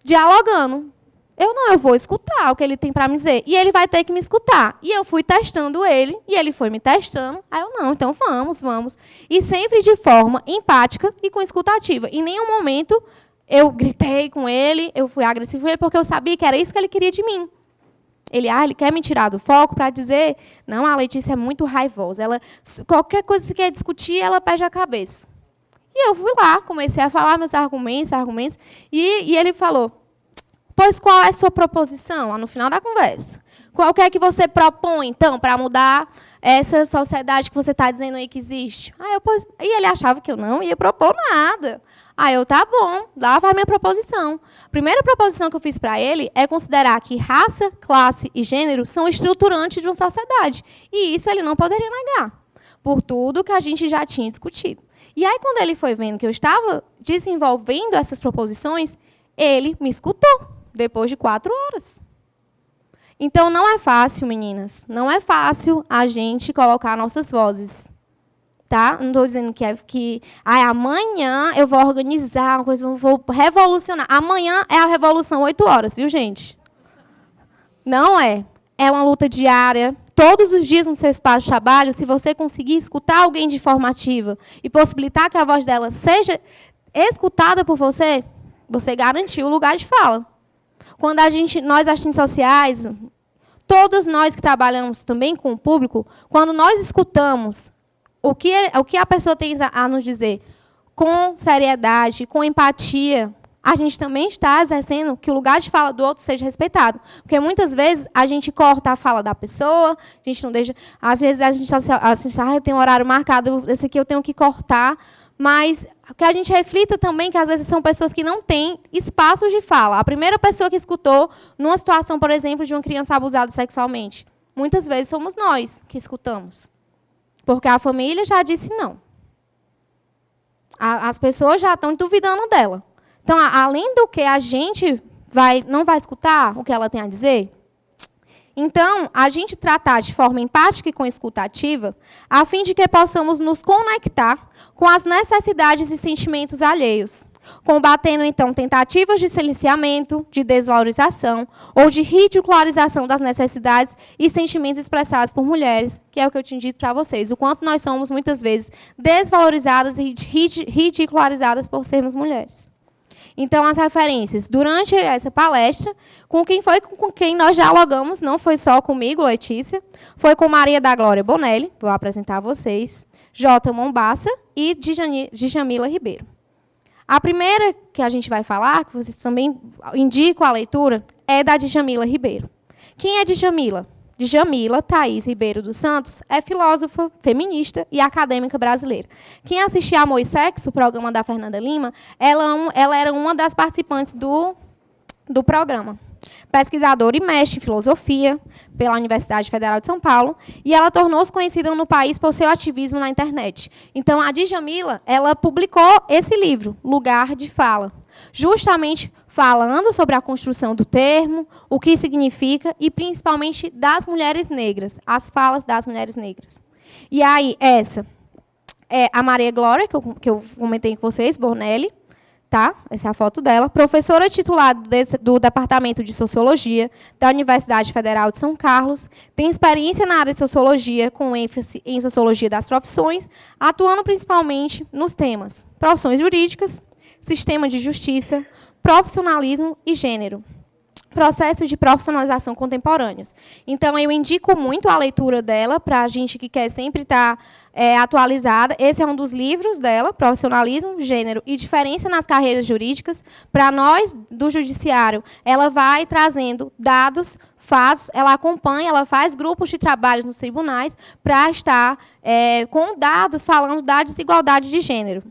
Speaker 1: dialogando. Eu vou escutar o que ele tem para me dizer. E ele vai ter que me escutar. E eu fui testando ele, e ele foi me testando. Aí eu, não, então vamos. E sempre de forma empática e com escutativa. Em nenhum momento eu gritei com ele, eu fui agressiva com ele, porque eu sabia que era isso que ele queria de mim. Ele quer me tirar do foco para dizer, não, a Letícia é muito raivosa. Qualquer coisa que quer discutir, ela perde a cabeça. E eu fui lá, comecei a falar meus argumentos, e ele falou, pois qual é a sua proposição? No final da conversa. Qual que é que você propõe, então, para mudar essa sociedade que você está dizendo aí que existe? E ele achava que eu não ia propor nada. Tá bom, lá vai a minha proposição. A primeira proposição que eu fiz para ele é considerar que raça, classe e gênero são estruturantes de uma sociedade. E isso ele não poderia negar, por tudo que a gente já tinha discutido. E aí, quando ele foi vendo que eu estava desenvolvendo essas proposições, ele me escutou, depois de 4 horas. Então, não é fácil, meninas, não é fácil a gente colocar nossas vozes. Tá? Não estou dizendo que amanhã eu vou organizar uma coisa, vou revolucionar. Amanhã é a revolução 8 horas, viu, gente? Não é. É uma luta diária. Todos os dias no seu espaço de trabalho, se você conseguir escutar alguém de forma ativa e possibilitar que a voz dela seja escutada por você, você garantiu o lugar de fala. Quando nós, assistentes sociais, todos nós que trabalhamos também com o público, quando nós escutamos o que a pessoa tem a nos dizer com seriedade, com empatia, a gente também está exercendo que o lugar de fala do outro seja respeitado. Porque, muitas vezes, a gente corta a fala da pessoa, a gente não deixa... Às vezes, a gente eu tenho um horário marcado, esse aqui eu tenho que cortar, mas que a gente reflita também que, às vezes, são pessoas que não têm espaços de fala. A primeira pessoa que escutou, numa situação, por exemplo, de uma criança abusada sexualmente, muitas vezes somos nós que escutamos. Porque a família já disse não. As pessoas já estão duvidando dela. Então, além do que a gente não vai escutar o que ela tem a dizer, então, a gente tratar de forma empática e com escuta ativa, a fim de que possamos nos conectar com as necessidades e sentimentos alheios, combatendo, então, tentativas de silenciamento, de desvalorização ou de ridicularização das necessidades e sentimentos expressados por mulheres, que é o que eu tinha dito para vocês, o quanto nós somos, muitas vezes, desvalorizadas e ridicularizadas por sermos mulheres. Então, as referências, durante essa palestra, com quem nós dialogamos, não foi só comigo, Letícia, foi com Maria da Glória Bonelli, vou apresentar a vocês, J. Mombassa e Djamila Ribeiro. A primeira que a gente vai falar, que vocês também indicam a leitura, é da Djamila Ribeiro. Quem é Djamila? Djamila Thaís Ribeiro dos Santos é filósofa, feminista e acadêmica brasileira. Quem assistia Amor e Sexo, o programa da Fernanda Lima, ela era uma das participantes do programa. Pesquisadora e mestre em filosofia pela Universidade Federal de São Paulo, e ela tornou-se conhecida no país por seu ativismo na internet. Então, a Djamila, ela publicou esse livro, Lugar de Fala, justamente falando sobre a construção do termo, o que significa, e principalmente das mulheres negras, as falas das mulheres negras. E aí, essa é a Maria Glória, que eu comentei com vocês, Bornelli, tá? Essa é a foto dela, professora titulada do Departamento de Sociologia da Universidade Federal de São Carlos, tem experiência na área de Sociologia, com ênfase em Sociologia das Profissões, atuando principalmente nos temas profissões jurídicas, sistema de justiça, profissionalismo e gênero, processos de profissionalização contemporâneos. Então, eu indico muito a leitura dela para a gente que quer sempre estar atualizada. Esse é um dos livros dela, Profissionalismo, Gênero e Diferença nas Carreiras Jurídicas. Para nós, do Judiciário, ela vai trazendo dados, fatos, ela acompanha, ela faz grupos de trabalhos nos tribunais para estar com dados falando da desigualdade de gênero.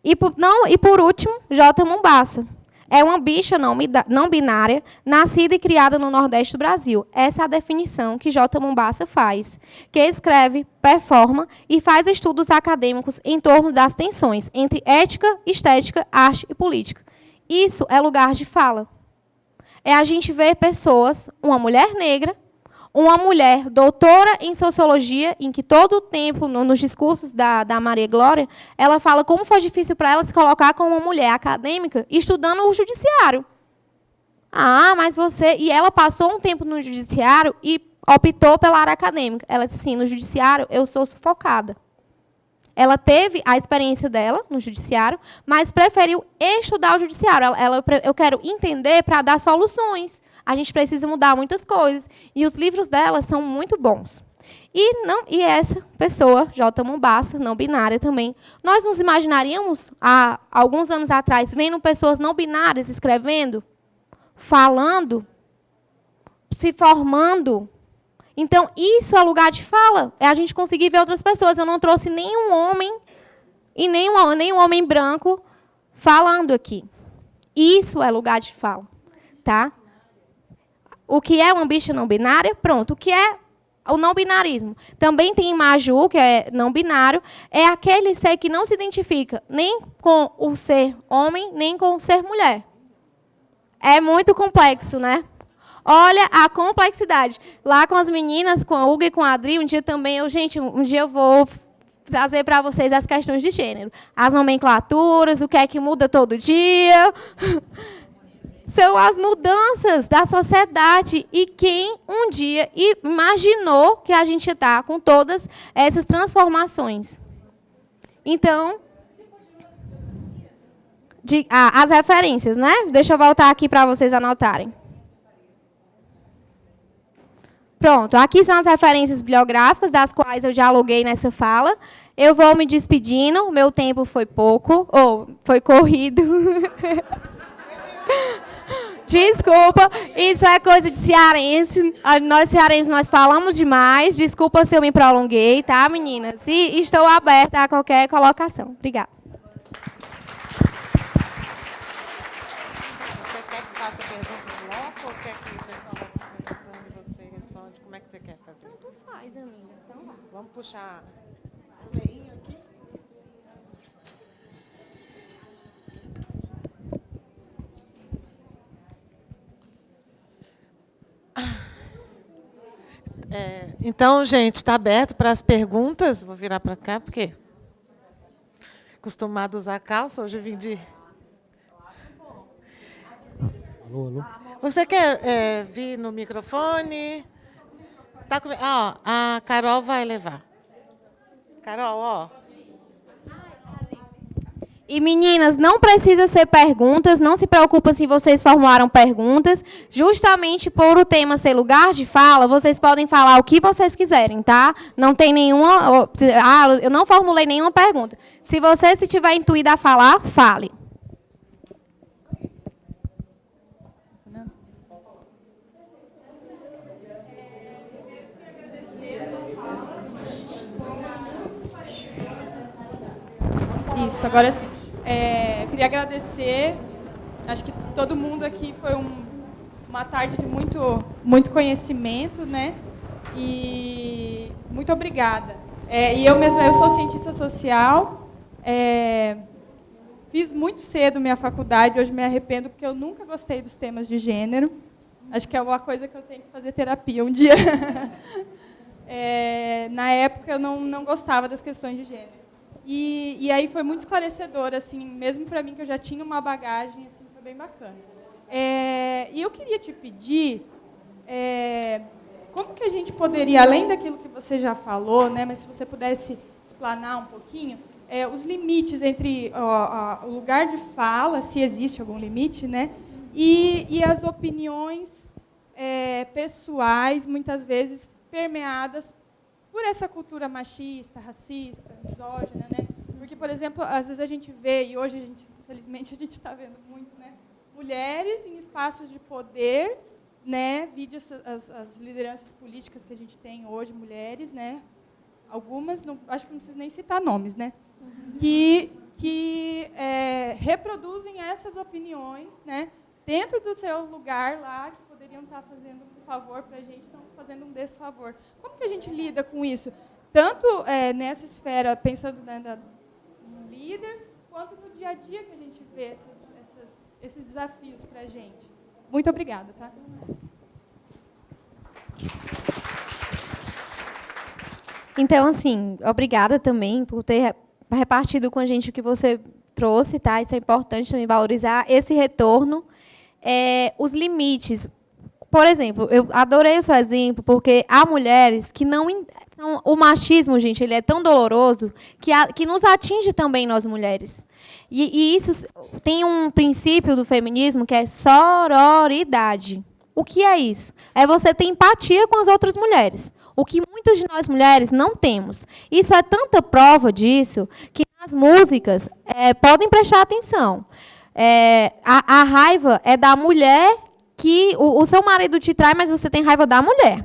Speaker 1: E por último, J. Mombassa. É uma bicha não binária, nascida e criada no Nordeste do Brasil. Essa é a definição que J. Mombassa faz, que escreve, performa e faz estudos acadêmicos em torno das tensões entre ética, estética, arte e política. Isso é lugar de fala. É a gente ver pessoas, uma mulher negra, uma mulher doutora em sociologia, em que todo o tempo, nos discursos da Maria Glória, ela fala como foi difícil para ela se colocar como uma mulher acadêmica estudando o judiciário. Ah, mas você... E ela passou um tempo no judiciário e optou pela área acadêmica. Ela disse assim, no judiciário eu sou sufocada. Ela teve a experiência dela no judiciário, mas preferiu estudar o judiciário. Eu quero entender para dar soluções. A gente precisa mudar muitas coisas. E os livros dela são muito bons. E essa pessoa, J. Mombassa, não binária também, nós nos imaginaríamos, há alguns anos atrás, vendo pessoas não binárias escrevendo, falando, se formando. Então, isso é lugar de fala. É a gente conseguir ver outras pessoas. Eu não trouxe nenhum homem e nenhum homem branco falando aqui. Isso é lugar de fala. Tá? O que é uma bicha não binária? Pronto. O que é o não binarismo? Também tem Maju, que é não binário. É aquele ser que não se identifica nem com o ser homem, nem com o ser mulher. É muito complexo, né? Olha a complexidade. Lá com as meninas, com a Hugo e com a Adri, um dia eu vou trazer para vocês as questões de gênero. As nomenclaturas, o que é que muda todo dia. São as mudanças da sociedade. E quem um dia imaginou que a gente está com todas essas transformações. Então, as referências, né? Deixa eu voltar aqui para vocês anotarem. Pronto, aqui são as referências bibliográficas, das quais eu dialoguei nessa fala. Eu vou me despedindo, o meu tempo foi pouco, ou foi corrido. Desculpa, isso é coisa de cearense. Nós cearenses, nós falamos demais. Desculpa se eu me prolonguei, tá, meninas? E estou aberta a qualquer colocação. Obrigada.
Speaker 2: Você quer que faça pergunta no bloco ou quer que o pessoal vai perguntando e você responde? Como é que você quer fazer?
Speaker 1: Tanto faz, amiga. Então,
Speaker 2: vamos puxar o meinho aqui. Então, gente, está aberto para as perguntas. Vou virar para cá, porque acostumado a usar calça, hoje eu vim de...
Speaker 3: Alô, alô.
Speaker 2: Você quer vir no microfone? Tá com... a Carol vai levar. Carol, ó.
Speaker 1: E, meninas, não precisa ser perguntas, não se preocupem se vocês formularam perguntas. Justamente por o tema ser lugar de fala, vocês podem falar o que vocês quiserem, tá? Não tem nenhuma... eu não formulei nenhuma pergunta. Se você se tiver intuído a falar, fale.
Speaker 3: Isso, agora sim. Queria agradecer, acho que todo mundo aqui foi uma tarde de muito conhecimento, né? E muito obrigada. E eu mesma, eu sou cientista social, fiz muito cedo minha faculdade, hoje me arrependo porque eu nunca gostei dos temas de gênero. Acho que é uma coisa que eu tenho que fazer terapia um dia. Na época eu não gostava das questões de gênero. E aí foi muito esclarecedor, assim, mesmo para mim, que eu já tinha uma bagagem, assim, foi bem bacana. E eu queria te pedir, como que a gente poderia, além daquilo que você já falou, né, mas se você pudesse explanar um pouquinho, os limites entre o lugar de fala, se existe algum limite, né, e as opiniões pessoais, muitas vezes permeadas por essa cultura machista, racista, misógina, né? Porque, por exemplo, às vezes a gente vê, e hoje, infelizmente, a gente está vendo muito, né? Mulheres em espaços de poder, né? Vide as lideranças políticas que a gente tem hoje, mulheres, né? Algumas, acho que não preciso nem citar nomes, né? Que reproduzem essas opiniões, né? Dentro do seu lugar lá, que poderiam estar fazendo um favor para a gente, estão fazendo um desfavor. Como que a gente lida com isso? Tanto nessa esfera, pensando, né, no líder, quanto no dia a dia que a gente vê esses desafios para a gente. Muito obrigada. Tá?
Speaker 1: Então, assim, obrigada também por ter repartido com a gente o que você trouxe, tá? Isso é importante também, valorizar esse retorno. Os limites. Por exemplo, eu adorei o seu exemplo, porque há mulheres que não... O machismo, gente, ele é tão doloroso que nos atinge também nós mulheres. E isso tem um princípio do feminismo que é sororidade. O que é isso? É você ter empatia com as outras mulheres. O que muitas de nós mulheres não temos. Isso é tanta prova disso que nas músicas podem prestar atenção. A raiva é da mulher que o seu marido te trai, mas você tem raiva da mulher.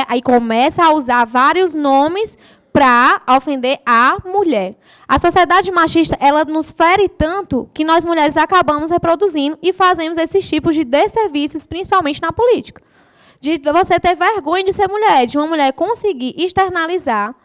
Speaker 1: Aí começa a usar vários nomes para ofender a mulher. A sociedade machista, ela nos fere tanto que nós mulheres acabamos reproduzindo e fazemos esses tipos de desserviços, principalmente na política. De você ter vergonha de ser mulher, de uma mulher conseguir externalizar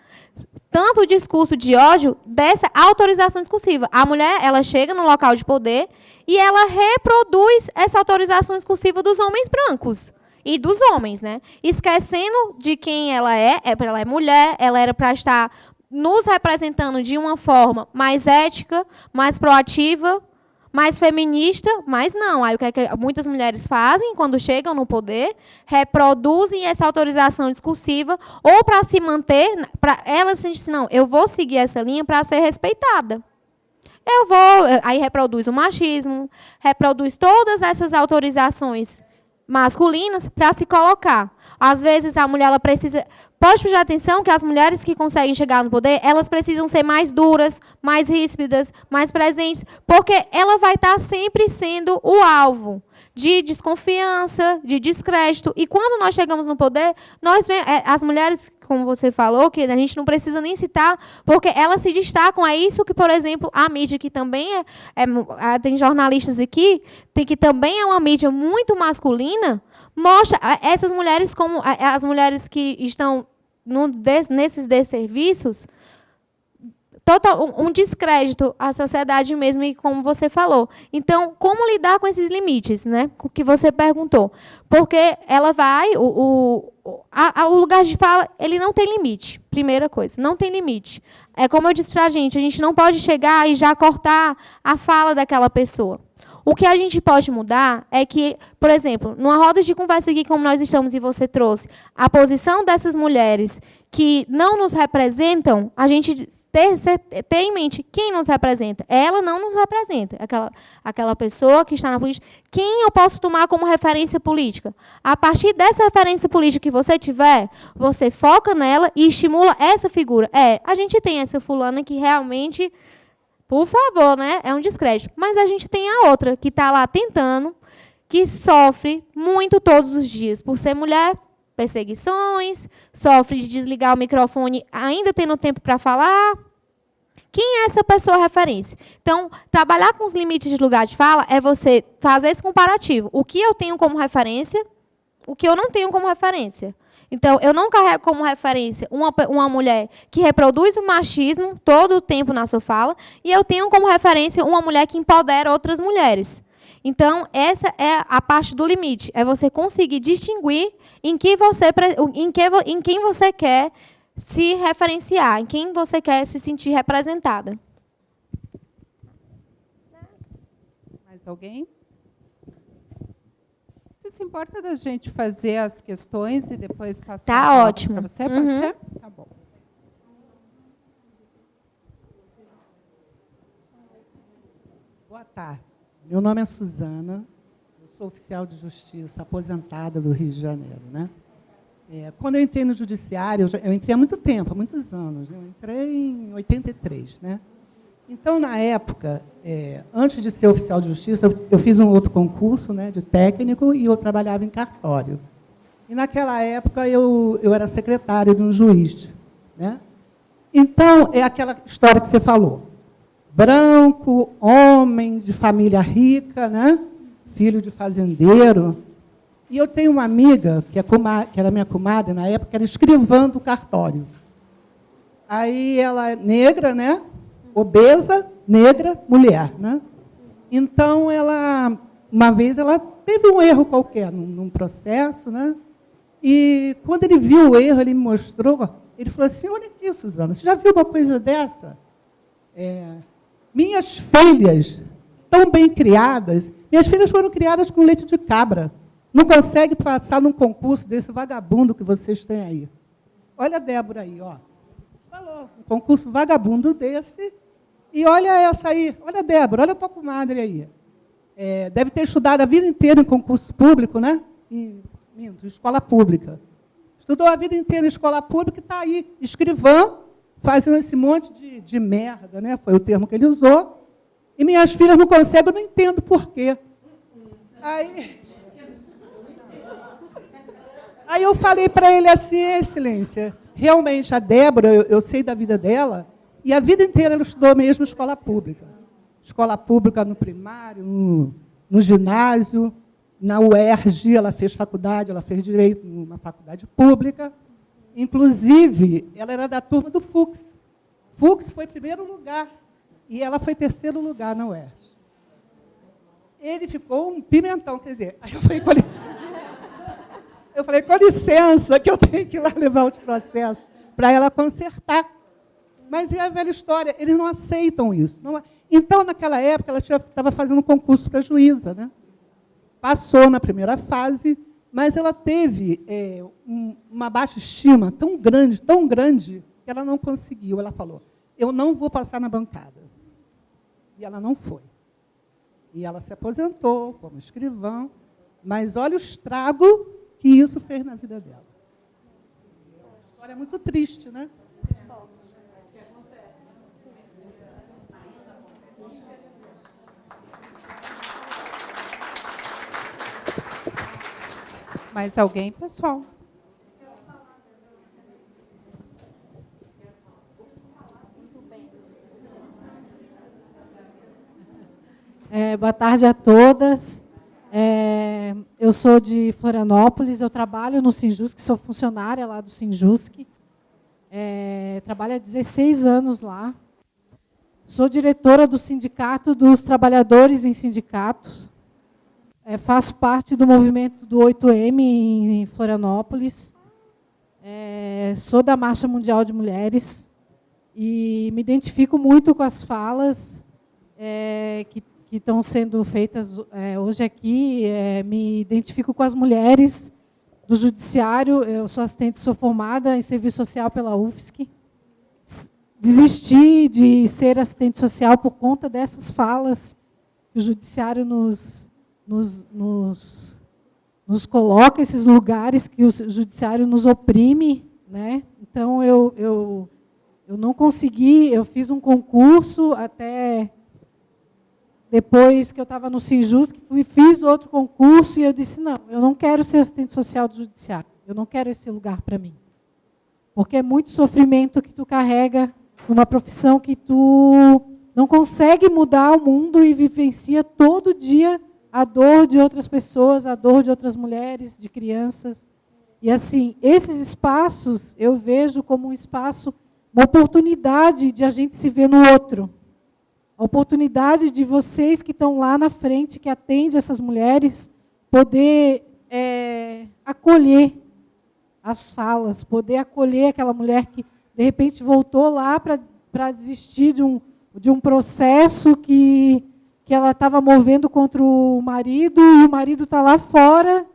Speaker 1: tanto o discurso de ódio dessa autorização discursiva. A mulher, ela chega no local de poder e ela reproduz essa autorização discursiva dos homens brancos e dos homens, né? Esquecendo de quem ela é mulher, ela era para estar nos representando de uma forma mais ética, mais proativa, mais feminista, mas não. Aí o que é que muitas mulheres fazem quando chegam no poder? Reproduzem essa autorização discursiva ou para se manter, elas sentem assim, não, eu vou seguir essa linha para ser respeitada. Aí reproduz o machismo, reproduz todas essas autorizações masculinas para se colocar. Às vezes a mulher ela precisa... Pode prestar atenção que as mulheres que conseguem chegar no poder, elas precisam ser mais duras, mais ríspidas, mais presentes, porque ela vai estar sempre sendo o alvo de desconfiança, de descrédito. E quando nós chegamos no poder, nós vemos, as mulheres, como você falou, que a gente não precisa nem citar, porque elas se destacam. É isso que, por exemplo, a mídia, que também tem jornalistas aqui, que também é uma mídia muito masculina, mostra essas mulheres como as mulheres que estão nesses desserviços, um descrédito à sociedade mesmo, e como você falou. Então, como lidar com esses limites, né? O que você perguntou. Porque ela vai... O lugar de fala, ele não tem limite. Primeira coisa, não tem limite. É como eu disse para a gente não pode chegar e já cortar a fala daquela pessoa. O que a gente pode mudar é que, por exemplo, numa roda de conversa aqui, como nós estamos e você trouxe, a posição dessas mulheres que não nos representam, a gente ter em mente quem nos representa. Ela não nos representa, aquela pessoa que está na política. Quem eu posso tomar como referência política? A partir dessa referência política que você tiver, você foca nela e estimula essa figura. A gente tem essa fulana que realmente, por favor, né, é um descrédito. Mas a gente tem a outra que está lá tentando, que sofre muito todos os dias por ser mulher, perseguições, sofre de desligar o microfone ainda tendo tempo para falar. Quem é essa pessoa referência? Então, trabalhar com os limites de lugar de fala é você fazer esse comparativo. O que eu tenho como referência, o que eu não tenho como referência. Então, eu não carrego como referência uma mulher que reproduz o machismo todo o tempo na sua fala, e eu tenho como referência uma mulher que empodera outras mulheres. Então, essa é a parte do limite, é você conseguir distinguir em quem você quer se referenciar, em quem você quer se sentir representada.
Speaker 4: Mais alguém? Você se importa da gente fazer as questões e depois passar
Speaker 1: Tá ótimo.
Speaker 4: para você? Pode ser? Tá bom.
Speaker 5: Boa tarde. Meu nome é Suzana, eu sou oficial de justiça aposentada do Rio de Janeiro, né? Quando eu entrei no judiciário, eu entrei há muito tempo, há muitos anos, né? Eu entrei em 83, né? Então, na época, antes de ser oficial de justiça, eu fiz um outro concurso, né, de técnico, e eu trabalhava em cartório. E, naquela época, eu era secretário de um juiz, né? Então, é aquela história que você falou. Branco, homem, de família rica, né? Filho de fazendeiro. E eu tenho uma amiga, que era minha comadre na época, que era escrivã do cartório. Aí ela é negra, né? Obesa, negra, mulher, né? Então, uma vez, ela teve um erro qualquer num processo, né? E, quando ele viu o erro, ele me mostrou, ele falou assim, olha aqui, Suzana, você já viu uma coisa dessa? Minhas filhas, tão bem criadas, minhas filhas foram criadas com leite de cabra. Não consegue passar num concurso desse vagabundo que vocês têm aí. Olha a Débora aí, ó. Falou, um concurso vagabundo desse. E olha essa aí, olha a Débora, olha a tua comadre aí. Deve ter estudado a vida inteira em concurso público, né? Em escola pública. Estudou a vida inteira em escola pública e está aí, escrivã, fazendo esse monte de merda, né? Foi o termo que ele usou. E minhas filhas não conseguem, eu não entendo por quê. Aí eu falei para ele assim, Excelência, realmente a Débora, eu sei da vida dela, e a vida inteira ela estudou mesmo escola pública. Escola pública no primário, no ginásio, na UERJ, ela fez faculdade, ela fez direito numa faculdade pública. Inclusive, ela era da turma do Fux. Fux foi primeiro lugar, e ela foi terceiro lugar na UERJ. Ele ficou um pimentão, quer dizer, aí eu falei, com licença, que eu tenho que ir lá levar outro processo para ela consertar. Mas é a velha história, eles não aceitam isso. Então, naquela época, ela estava fazendo um concurso para juíza, né? Passou na primeira fase, mas ela teve uma baixa estima tão grande, que ela não conseguiu. Ela falou, eu não vou passar na bancada. E ela não foi. E ela se aposentou como escrivã, mas olha o estrago que isso fez na vida dela. A história é muito triste, né?
Speaker 4: Mais alguém, pessoal?
Speaker 6: Boa tarde a todas. Eu sou de Florianópolis, eu trabalho no Sinjusc, sou funcionária lá do Sinjusc. Trabalho há 16 anos lá. Sou diretora do Sindicato dos Trabalhadores em Sindicatos. Faço parte do movimento do 8M em Florianópolis. Sou da Marcha Mundial de Mulheres e me identifico muito com as falas que que estão sendo feitas hoje aqui. Me identifico com as mulheres do judiciário. Eu sou assistente, sou formada em serviço social pela UFSC. Desisti de ser assistente social por conta dessas falas que o judiciário nos coloca, esses lugares que o judiciário nos oprime, né? Então, eu não consegui, eu fiz um concurso até depois que eu estava no Sinjusc, fiz outro concurso e eu disse, não, eu não quero ser assistente social do judiciário, eu não quero esse lugar para mim. Porque é muito sofrimento que tu carrega numa profissão que tu não consegue mudar o mundo e vivencia todo dia a dor de outras pessoas, a dor de outras mulheres, de crianças. E, assim, esses espaços eu vejo como um espaço, uma oportunidade de a gente se ver no outro. A oportunidade de vocês que estão lá na frente, que atendem essas mulheres, poder acolher as falas, poder acolher aquela mulher que, de repente, voltou lá para desistir de um processo que ela estava movendo contra o marido, e o marido está lá fora,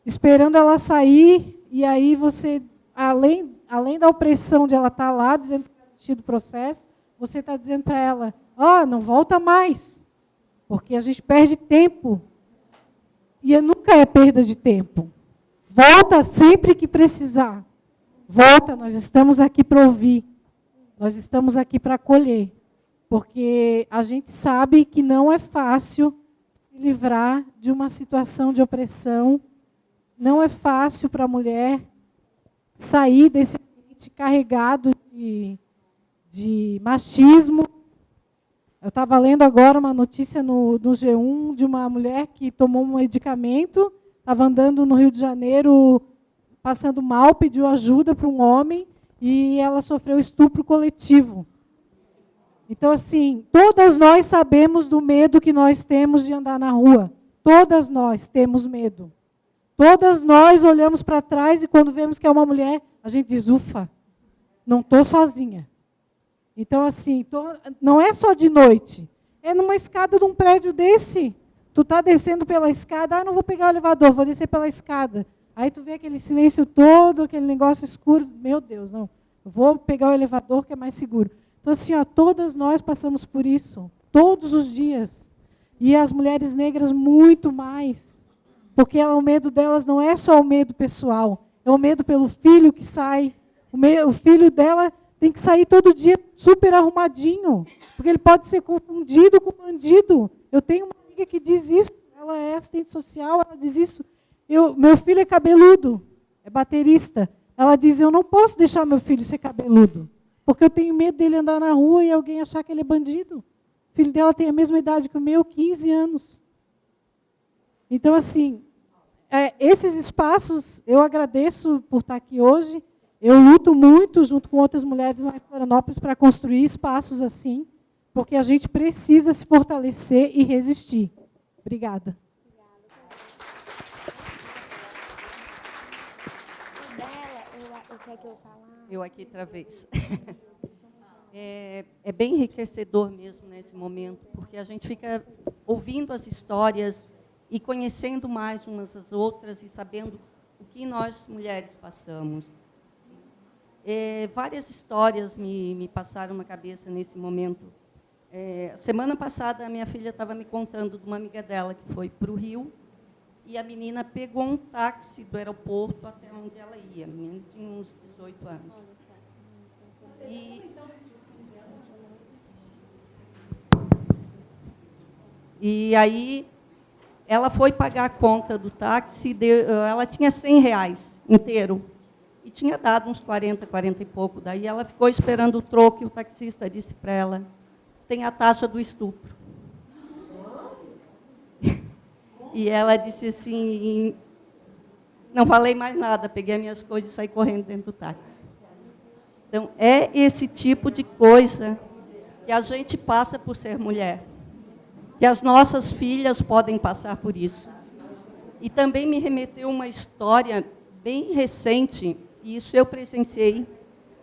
Speaker 6: esperando ela sair, e aí você, além da opressão de ela estar lá, dizendo que vai desistir do processo, você está dizendo para ela, não volta mais, porque a gente perde tempo. E nunca é perda de tempo. Volta sempre que precisar. Volta, nós estamos aqui para ouvir. Nós estamos aqui para acolher. Porque a gente sabe que não é fácil se livrar de uma situação de opressão. Não é fácil para a mulher sair desse ambiente carregado de machismo. Eu estava lendo agora uma notícia no G1 de uma mulher que tomou um medicamento, estava andando no Rio de Janeiro, passando mal, pediu ajuda para um homem e ela sofreu estupro coletivo. Então, assim, todas nós sabemos do medo que nós temos de andar na rua. Todas nós temos medo. Todas nós olhamos para trás e quando vemos que é uma mulher, a gente diz, ufa, não estou sozinha. Então, assim, não é só de noite. É numa escada de um prédio desse. Tu está descendo pela escada, não vou pegar o elevador, vou descer pela escada. Aí tu vê aquele silêncio todo, aquele negócio escuro. Meu Deus, não. Eu vou pegar o elevador que é mais seguro. Então, assim, todas nós passamos por isso. Todos os dias. E as mulheres negras muito mais. Porque o medo delas não é só o medo pessoal. É o medo pelo filho que sai. O filho dela tem que sair todo dia super arrumadinho, porque ele pode ser confundido com bandido. Eu tenho uma amiga que diz isso, ela é assistente social, ela diz isso. Meu filho é cabeludo, é baterista. Ela diz, eu não posso deixar meu filho ser cabeludo, porque eu tenho medo dele andar na rua e alguém achar que ele é bandido. O filho dela tem a mesma idade que o meu, 15 anos. Então, assim, esses espaços, eu agradeço por estar aqui hoje. Eu luto muito, junto com outras mulheres lá em Florianópolis, para construir espaços assim, porque a gente precisa se fortalecer e resistir. Obrigada.
Speaker 7: Eu aqui outra vez. É bem enriquecedor mesmo nesse momento, porque a gente fica ouvindo as histórias e conhecendo mais umas às outras e sabendo o que nós, mulheres, passamos. Várias histórias me passaram na cabeça nesse momento. Semana passada, a minha filha estava me contando de uma amiga dela que foi para o Rio e a menina pegou um táxi do aeroporto até onde ela ia. A menina tinha uns 18 anos. E aí, ela foi pagar a conta do táxi, ela tinha R$100 inteiro. E tinha dado uns 40 e pouco. Daí ela ficou esperando o troco e o taxista disse para ela, tem a taxa do estupro. E ela disse assim, não falei mais nada, peguei as minhas coisas e saí correndo dentro do táxi. Então, é esse tipo de coisa que a gente passa por ser mulher. Que as nossas filhas podem passar por isso. E também me remeteu uma história bem recente, e isso eu presenciei.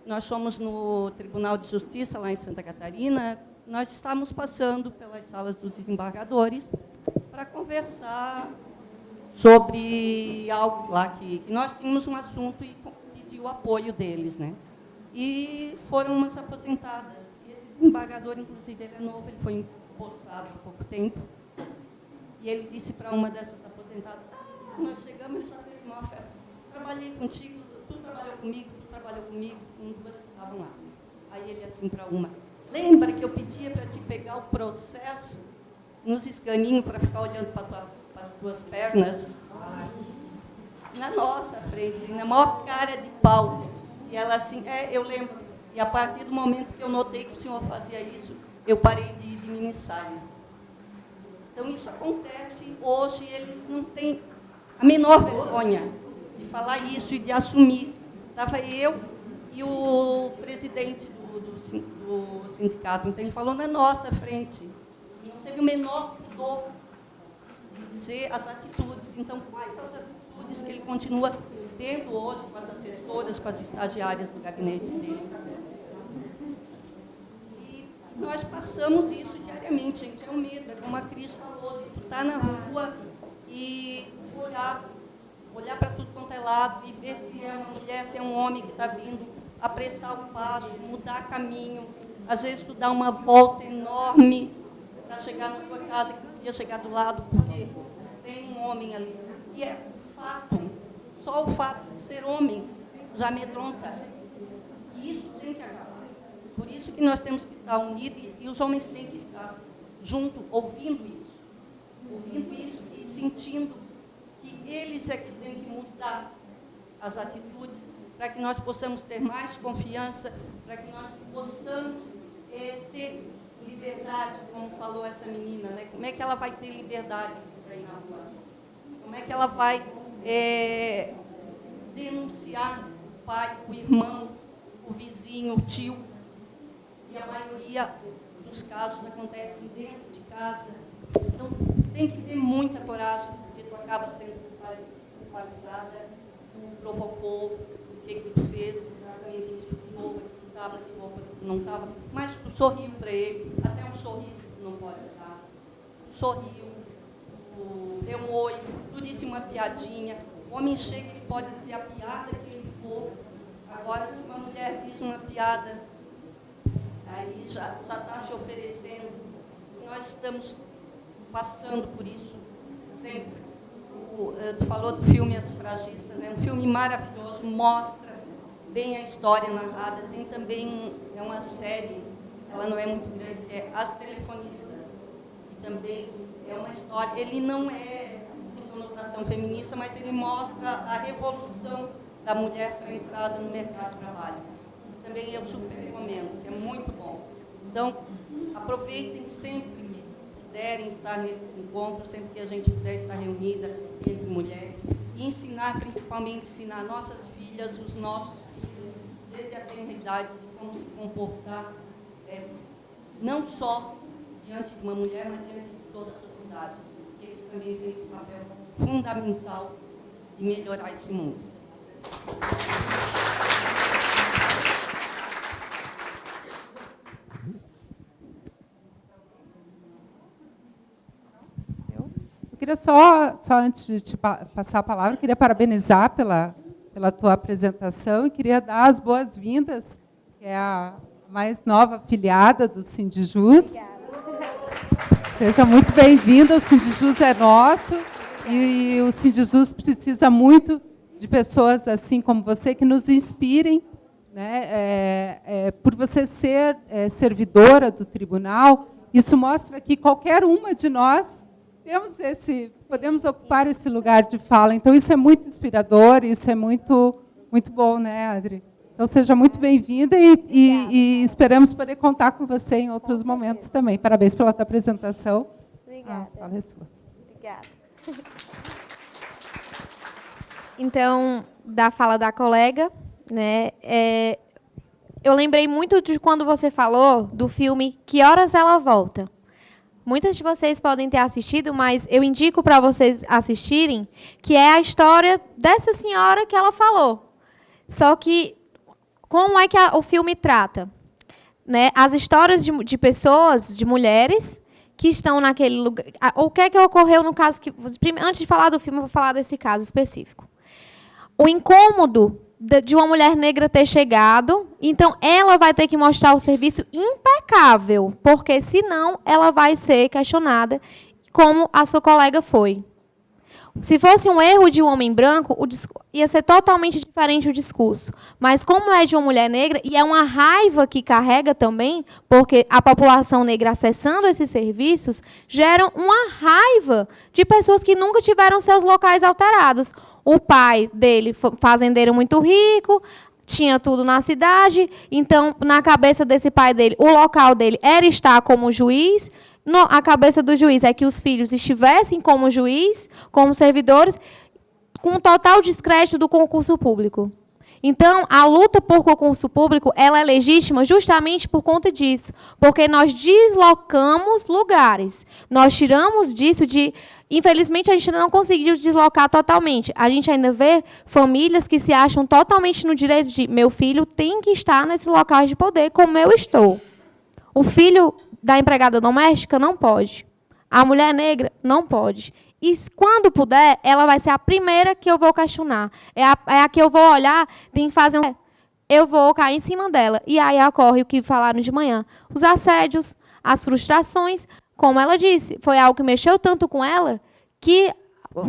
Speaker 7: Nós fomos no Tribunal de Justiça, lá em Santa Catarina, nós estávamos passando pelas salas dos desembargadores para conversar sobre algo lá que nós tínhamos um assunto e pedi o apoio deles, né? E foram umas aposentadas. E esse desembargador, inclusive, ele é novo, ele foi empossado há pouco tempo. E ele disse para uma dessas aposentadas: nós chegamos, ele já fez uma festa. Trabalhei contigo, tu trabalhou comigo, com duas que estavam lá. Aí ele assim para uma: lembra que eu pedia para te pegar o processo nos escaninhos para ficar olhando para as tuas pernas? Na nossa frente, na maior cara de pau. E ela assim: eu lembro. E a partir do momento que eu notei que o senhor fazia isso, eu parei de ir de minissaia. Então, isso acontece hoje, eles não têm a menor vergonha de falar isso e de assumir. Estava eu e o presidente do sindicato, então ele falou na nossa frente. Não teve o menor pudor de dizer as atitudes. Então, quais são as atitudes que ele continua tendo hoje com as assessoras, com as estagiárias do gabinete dele? E nós passamos isso diariamente, gente. É um medo, é como a Cris falou, de tu estar na rua e olhar para tudo quanto é lado e ver se é uma mulher, se é um homem que está vindo, apressar o passo, mudar caminho. Às vezes tu dá uma volta enorme para chegar na tua casa, que tu podia chegar do lado, porque tem um homem ali. E é fato, só o fato de ser homem já amedronta. E isso tem que acabar. Por isso que nós temos que estar unidos e os homens têm que estar juntos, ouvindo isso e sentindo que eles é que têm que mudar as atitudes para que nós possamos ter mais confiança, para que nós possamos ter liberdade, como falou essa menina, né? Como é que ela vai ter liberdade de sair na rua? Como é que ela vai denunciar o pai, o irmão, o vizinho, o tio? E a maioria dos casos acontecem dentro de casa. Então, tem que ter muita coragem, porque tu acaba sendo culpabilizada, tu provocou, o que tu fez, exatamente isso, que roupa que tu estava, que roupa que tu não estava, mas tu sorriu para ele, até um sorriso tu não pode dar. Tu sorriu, tu deu um oi, tu disse uma piadinha. O homem chega, ele pode dizer a piada que ele for. Agora, se uma mulher diz uma piada, aí já está se oferecendo. Nós estamos passando por isso sempre. Tu falou do filme As Sufragistas, né? Um filme maravilhoso, mostra bem a história narrada. Tem também uma série, ela não é muito grande, que é As Telefonistas, que também é uma história. Ele não é de conotação feminista, mas ele mostra a revolução da mulher para a entrada no mercado de trabalho. Também eu super recomendo, que é muito bom. Então, aproveitem sempre que puderem estar nesses encontros, sempre que a gente puder estar reunida entre mulheres, e ensinar, principalmente, ensinar nossas filhas, os nossos filhos, desde a tenra idade, de como se comportar, não só diante de uma mulher, mas diante de toda a sociedade, que eles também têm esse papel fundamental de melhorar esse mundo.
Speaker 4: Eu queria só antes de te passar a palavra, queria parabenizar pela tua apresentação e queria dar as boas-vindas, que é a mais nova afiliada do Sindijus. Seja muito bem-vinda, o Sindijus é nosso e o Sindijus precisa muito de pessoas assim como você, que nos inspirem, né? Por você ser servidora do tribunal, isso mostra que qualquer uma de nós podemos ocupar esse lugar de fala. Então, isso é muito inspirador, isso é muito, muito bom, né, Adri? Então, seja muito bem-vinda e esperamos poder contar com você em outros momentos também. Parabéns pela tua apresentação.
Speaker 1: Obrigada.
Speaker 4: A fala é sua.
Speaker 1: Obrigada. Então, da fala da colega, né, eu lembrei muito de quando você falou do filme Que Horas Ela Volta. Muitas de vocês podem ter assistido, mas eu indico para vocês assistirem, que é a história dessa senhora que ela falou. Só que, como é que o filme trata? né, as histórias de pessoas, de mulheres, que estão naquele lugar. O que é que ocorreu no caso que... Antes de falar do filme, eu vou falar desse caso específico. O incômodo de uma mulher negra ter chegado, então ela vai ter que mostrar o serviço impecável, porque senão ela vai ser questionada, como a sua colega foi. Se fosse um erro de um homem branco, ia ser totalmente diferente o discurso. Mas como é de uma mulher negra, e é uma raiva que carrega também, porque a população negra acessando esses serviços, geram uma raiva de pessoas que nunca tiveram seus locais alterados. O pai dele, fazendeiro muito rico, tinha tudo na cidade, então, na cabeça desse pai dele, o local dele era estar como juiz. A cabeça do juiz é que os filhos estivessem como juiz, como servidores, com total descrédito do concurso público. Então, a luta por concurso público ela é legítima justamente por conta disso, porque nós deslocamos lugares. Nós tiramos disso de... Infelizmente, a gente ainda não conseguiu deslocar totalmente. A gente ainda vê famílias que se acham totalmente no direito de meu filho tem que estar nesse local de poder, como eu estou. O filho da empregada doméstica não pode. A mulher negra não pode. E, quando puder, ela vai ser a primeira que eu vou questionar. É a que eu vou olhar, tem que fazer eu vou cair em cima dela. E aí ocorre o que falaram de manhã. Os assédios, as frustrações. Como ela disse, foi algo que mexeu tanto com ela que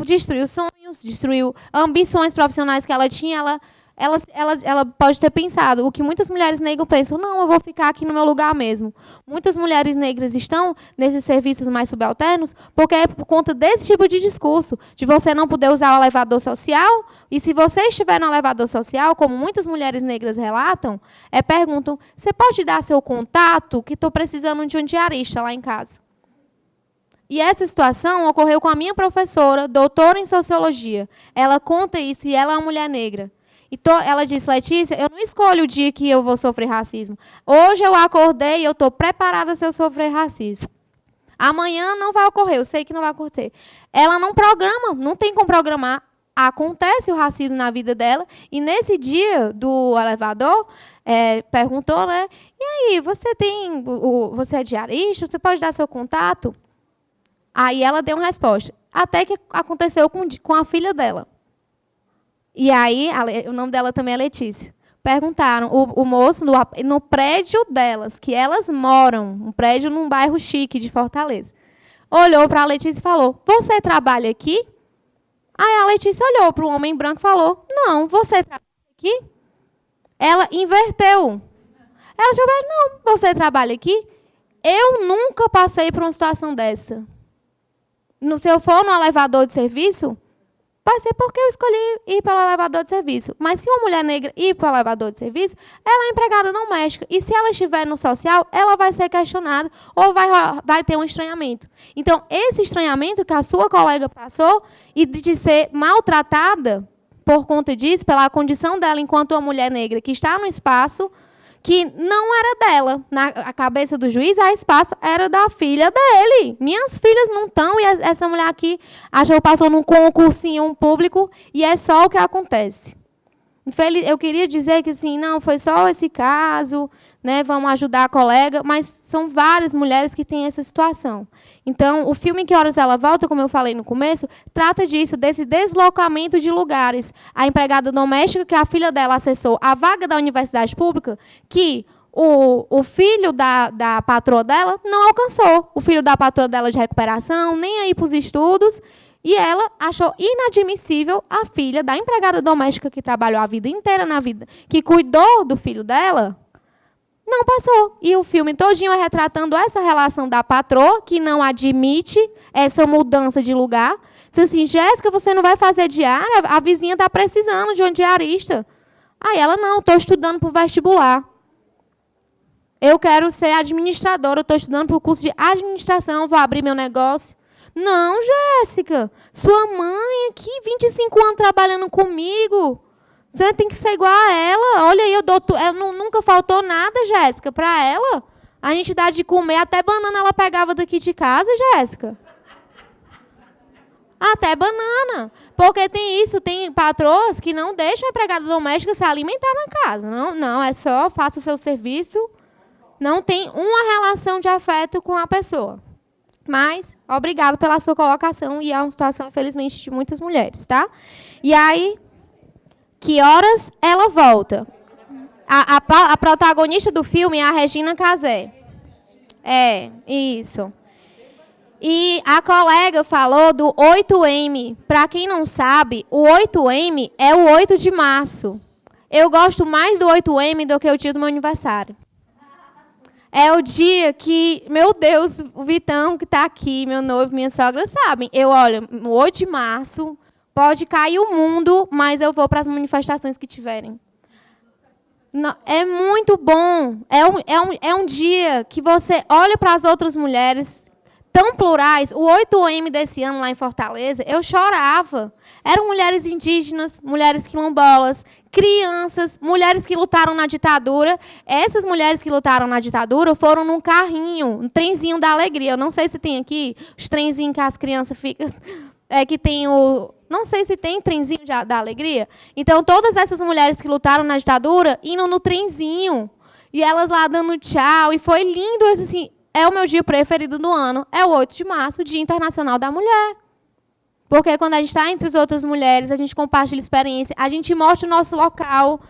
Speaker 1: destruiu sonhos, destruiu ambições profissionais que ela tinha. Ela pode ter pensado, o que muitas mulheres negras pensam, não, eu vou ficar aqui no meu lugar mesmo. Muitas mulheres negras estão nesses serviços mais subalternos porque é por conta desse tipo de discurso, de você não poder usar o elevador social, e se você estiver no elevador social, como muitas mulheres negras relatam, perguntam, você pode dar seu contato, que estou precisando de um diarista lá em casa. E essa situação ocorreu com a minha professora, doutora em sociologia. Ela conta isso, e ela é uma mulher negra. Então, ela disse, Letícia, eu não escolho o dia que eu vou sofrer racismo. Hoje eu acordei e eu estou preparada se eu sofrer racismo. Amanhã não vai ocorrer, eu sei que não vai acontecer. Ela não programa, não tem como programar. Acontece o racismo na vida dela. E nesse dia do elevador, perguntou, né? E aí, você é diarista? Você pode dar seu contato? Aí ela deu uma resposta. Até que aconteceu com a filha dela. E aí, o nome dela também é Letícia. Perguntaram, o moço, no prédio delas, que elas moram, um prédio num bairro chique de Fortaleza, olhou para a Letícia e falou, você trabalha aqui? Aí a Letícia olhou para o homem branco e falou, não, você trabalha aqui? Ela inverteu. Ela disse para ele, não, você trabalha aqui? Eu nunca passei por uma situação dessa. Se eu for no elevador de serviço, vai ser porque eu escolhi ir pelo elevador de serviço. Mas se uma mulher negra ir para o elevador de serviço, ela é empregada doméstica. E se ela estiver no social, ela vai ser questionada ou vai ter um estranhamento. Então, esse estranhamento que a sua colega passou e de ser maltratada por conta disso, pela condição dela enquanto uma mulher negra que está no espaço, que não era dela. Na cabeça do juiz, a espaço era da filha dele. Minhas filhas não estão, e essa mulher aqui achou que passou num concursinho público, e é só o que acontece. Eu queria dizer que, assim, não, foi só esse caso, né, vamos ajudar a colega, mas são várias mulheres que têm essa situação. Então, o filme Que Horas Ela Volta, como eu falei no começo, trata disso, desse deslocamento de lugares. A empregada doméstica, que a filha dela acessou a vaga da universidade pública, que o filho da patroa dela não alcançou. O filho da patroa dela de recuperação, nem aí para os estudos. E ela achou inadmissível a filha da empregada doméstica que trabalhou a vida inteira na vida, que cuidou do filho dela, não passou. E o filme todinho é retratando essa relação da patroa, que não admite essa mudança de lugar. Diz assim, Jéssica, você não vai fazer diária? A vizinha está precisando de um diarista. Aí ela, não, estou estudando para o vestibular. Eu quero ser administradora, estou estudando para o curso de administração, vou abrir meu negócio. Não, Jéssica, sua mãe aqui, 25 anos trabalhando comigo, você tem que ser igual a ela. Olha aí, ela nunca faltou nada, Jéssica, para ela. A gente dá de comer, até banana ela pegava daqui de casa, Jéssica. Até banana. Porque tem isso, tem patroas que não deixam a empregada doméstica se alimentar na casa. Não, é só faça o seu serviço Não tem uma relação de afeto com a pessoa. Mas, obrigado pela sua colocação, e é uma situação, infelizmente, de muitas mulheres, tá? E aí, que horas ela volta? A protagonista do filme é a Regina Casé. É, isso. E a colega falou do 8M. Para quem não sabe, o 8M é o 8 de março. Eu gosto mais do 8M do que o dia do meu aniversário. É o dia que, meu Deus, o Vitão que está aqui, meu noivo, minha sogra, sabem. Eu olho, o 8 de março, pode cair o mundo, mas eu vou para as manifestações que tiverem. Não, é muito bom. É um dia que você olha para as outras mulheres tão plurais. O 8M desse ano lá em Fortaleza, eu chorava. Eram mulheres indígenas, mulheres quilombolas, crianças, mulheres que lutaram na ditadura. Essas mulheres que lutaram na ditadura foram num carrinho, um trenzinho da alegria. Eu não sei se tem aqui os trenzinhos que as crianças ficam... que tem o... Não sei se tem trenzinho da alegria. Então, todas essas mulheres que lutaram na ditadura, indo no trenzinho. E elas lá dando tchau. E foi lindo. Assim, é o meu dia preferido do ano. É o 8 de março, o Dia Internacional da Mulher. Porque quando a gente está entre as outras mulheres, a gente compartilha experiência, a gente mostra o nosso local,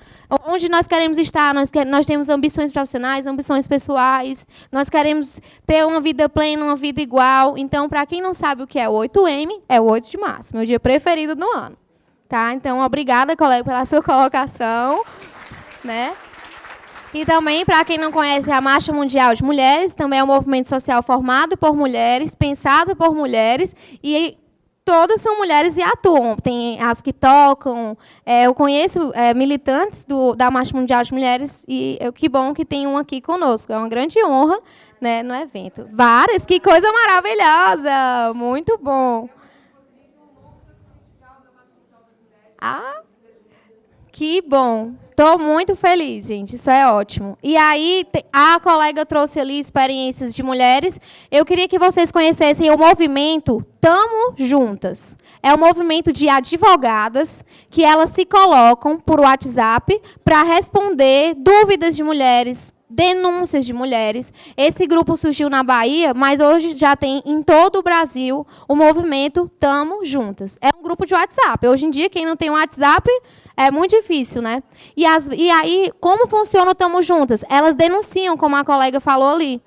Speaker 1: onde nós queremos estar. Nós temos ambições profissionais, ambições pessoais. Nós queremos ter uma vida plena, uma vida igual. Então, para quem não sabe o que é o 8M, é o 8 de março, meu dia preferido do ano. Tá? Então, obrigada, colega, pela sua colocação. Né? E também, para quem não conhece, a Marcha Mundial de Mulheres, também é um movimento social formado por mulheres, pensado por mulheres, e todas são mulheres e atuam. Tem as que tocam. Eu conheço militantes da Marcha Mundial de Mulheres, e que bom que tem um aqui conosco. É uma grande honra, né, no evento. Várias, que coisa maravilhosa! Muito bom. Ah, que bom. Estou muito feliz, gente. Isso é ótimo. E aí, a colega trouxe ali experiências de mulheres. Eu queria que vocês conhecessem o movimento Tamo Juntas. É um movimento de advogadas que elas se colocam por WhatsApp para responder dúvidas de mulheres, denúncias de mulheres. Esse grupo surgiu na Bahia, mas hoje já tem em todo o Brasil o movimento Tamo Juntas. É um grupo de WhatsApp. Hoje em dia, quem não tem um WhatsApp... é muito difícil, né? E aí, como funciona o Tamo Juntas? Elas denunciam, como a colega falou ali.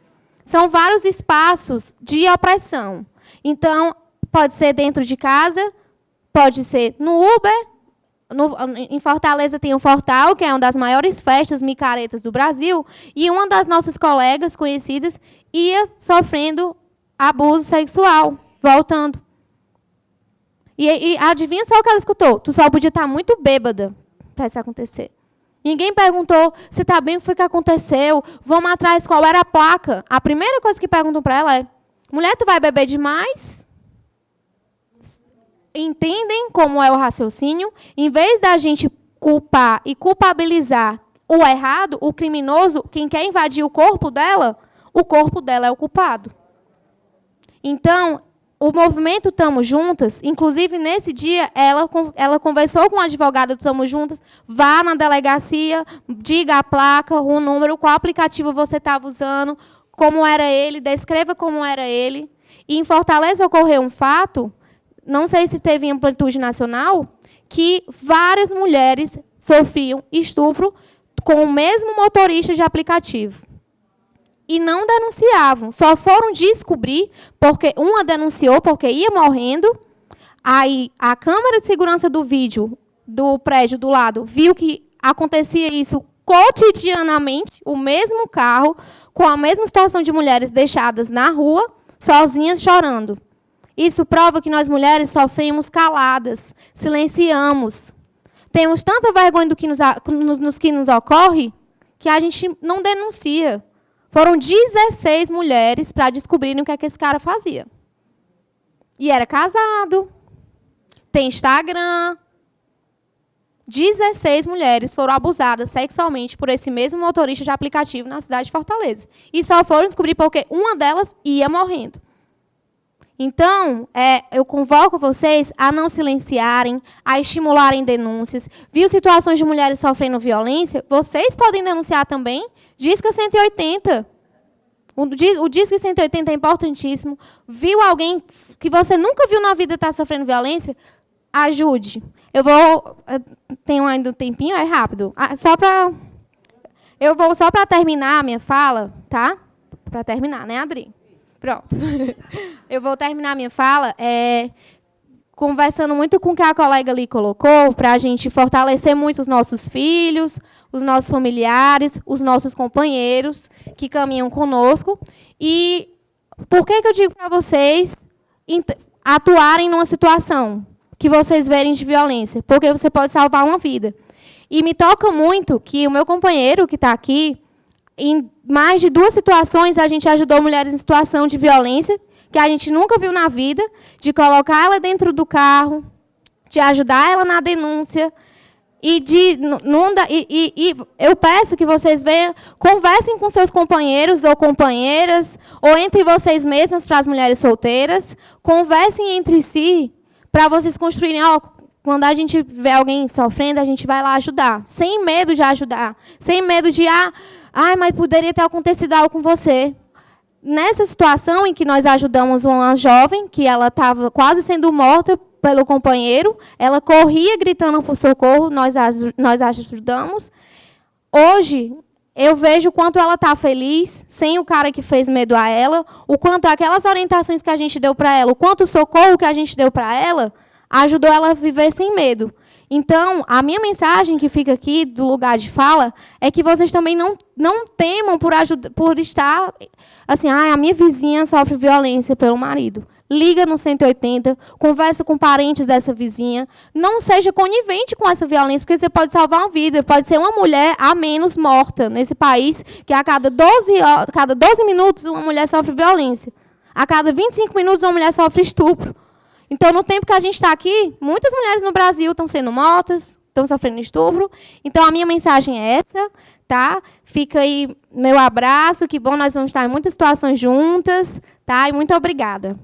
Speaker 1: São vários espaços de opressão. Então, pode ser dentro de casa, pode ser no Uber. Em Fortaleza tem o Fortal, que é uma das maiores festas micaretas do Brasil, e uma das nossas colegas conhecidas ia sofrendo abuso sexual, voltando. E adivinha só o que ela escutou? Tu só podia estar muito bêbada para isso acontecer. Ninguém perguntou se está bem, o que foi que aconteceu, vamos atrás, qual era a placa. A primeira coisa que perguntam para ela é, mulher, tu vai beber demais? Entendem como é o raciocínio? Em vez da gente culpar e culpabilizar o errado, o criminoso, quem quer invadir o corpo dela é o culpado. Então, o movimento Tamo Juntas, inclusive nesse dia, ela conversou com a advogada do Tamo Juntas, vá na delegacia, diga a placa, o número, qual aplicativo você estava usando, como era ele, descreva como era ele. E em Fortaleza ocorreu um fato, não sei se teve em amplitude nacional, que várias mulheres sofriam estupro com o mesmo motorista de aplicativo. E não denunciavam, só foram descobrir, porque uma denunciou porque ia morrendo, aí a câmera de segurança do vídeo do prédio do lado viu que acontecia isso cotidianamente, o mesmo carro, com a mesma situação de mulheres deixadas na rua, sozinhas chorando. Isso prova que nós mulheres sofremos caladas, silenciamos. Temos tanta vergonha do que nos ocorre, que a gente não denuncia. Foram 16 mulheres para descobrirem o que é que esse cara fazia. E era casado, tem Instagram. 16 mulheres foram abusadas sexualmente por esse mesmo motorista de aplicativo na cidade de Fortaleza. E só foram descobrir porque uma delas ia morrendo. Então, eu convoco vocês a não silenciarem, a estimularem denúncias. Viu situações de mulheres sofrendo violência? Vocês podem denunciar também. Disca 180. O Disque 180 é importantíssimo. Viu alguém que você nunca viu na vida estar sofrendo violência? Ajude. Eu tenho ainda um tempinho, é rápido. Eu vou só para terminar a minha fala, tá? Para terminar, né, Adri? Pronto. Eu vou terminar a minha fala conversando muito com o que a colega ali colocou, para a gente fortalecer muito os nossos filhos, os nossos familiares, os nossos companheiros que caminham conosco. E por que eu digo para vocês atuarem numa situação que vocês verem de violência? Porque você pode salvar uma vida. E me toca muito que o meu companheiro que está aqui, em mais de 2 situações, a gente ajudou mulheres em situação de violência, que a gente nunca viu na vida, de colocar ela dentro do carro, de ajudar ela na denúncia. E eu peço que vocês venham, conversem com seus companheiros ou companheiras, ou entre vocês mesmas, para as mulheres solteiras, conversem entre si, para vocês construírem, quando a gente vê alguém sofrendo, a gente vai lá ajudar, sem medo de ajudar, sem medo de, mas poderia ter acontecido algo com você. Nessa situação em que nós ajudamos uma jovem, que ela estava quase sendo morta pelo companheiro, ela corria gritando por socorro, nós ajudamos. Hoje, eu vejo o quanto ela está feliz, sem o cara que fez medo a ela, o quanto aquelas orientações que a gente deu para ela, o quanto o socorro que a gente deu para ela, ajudou ela a viver sem medo. Então, a minha mensagem que fica aqui do lugar de fala é que vocês também não temam por estar assim, a minha vizinha sofre violência pelo marido. Liga no 180, conversa com parentes dessa vizinha. Não seja conivente com essa violência, porque você pode salvar uma vida. Pode ser uma mulher a menos morta nesse país, que a cada 12 minutos uma mulher sofre violência. A cada 25 minutos uma mulher sofre estupro. Então, no tempo que a gente está aqui, muitas mulheres no Brasil estão sendo mortas, estão sofrendo estupro. Então, a minha mensagem é essa, tá? Fica aí meu abraço, que bom, nós vamos estar em muitas situações juntas, tá? E muito obrigada.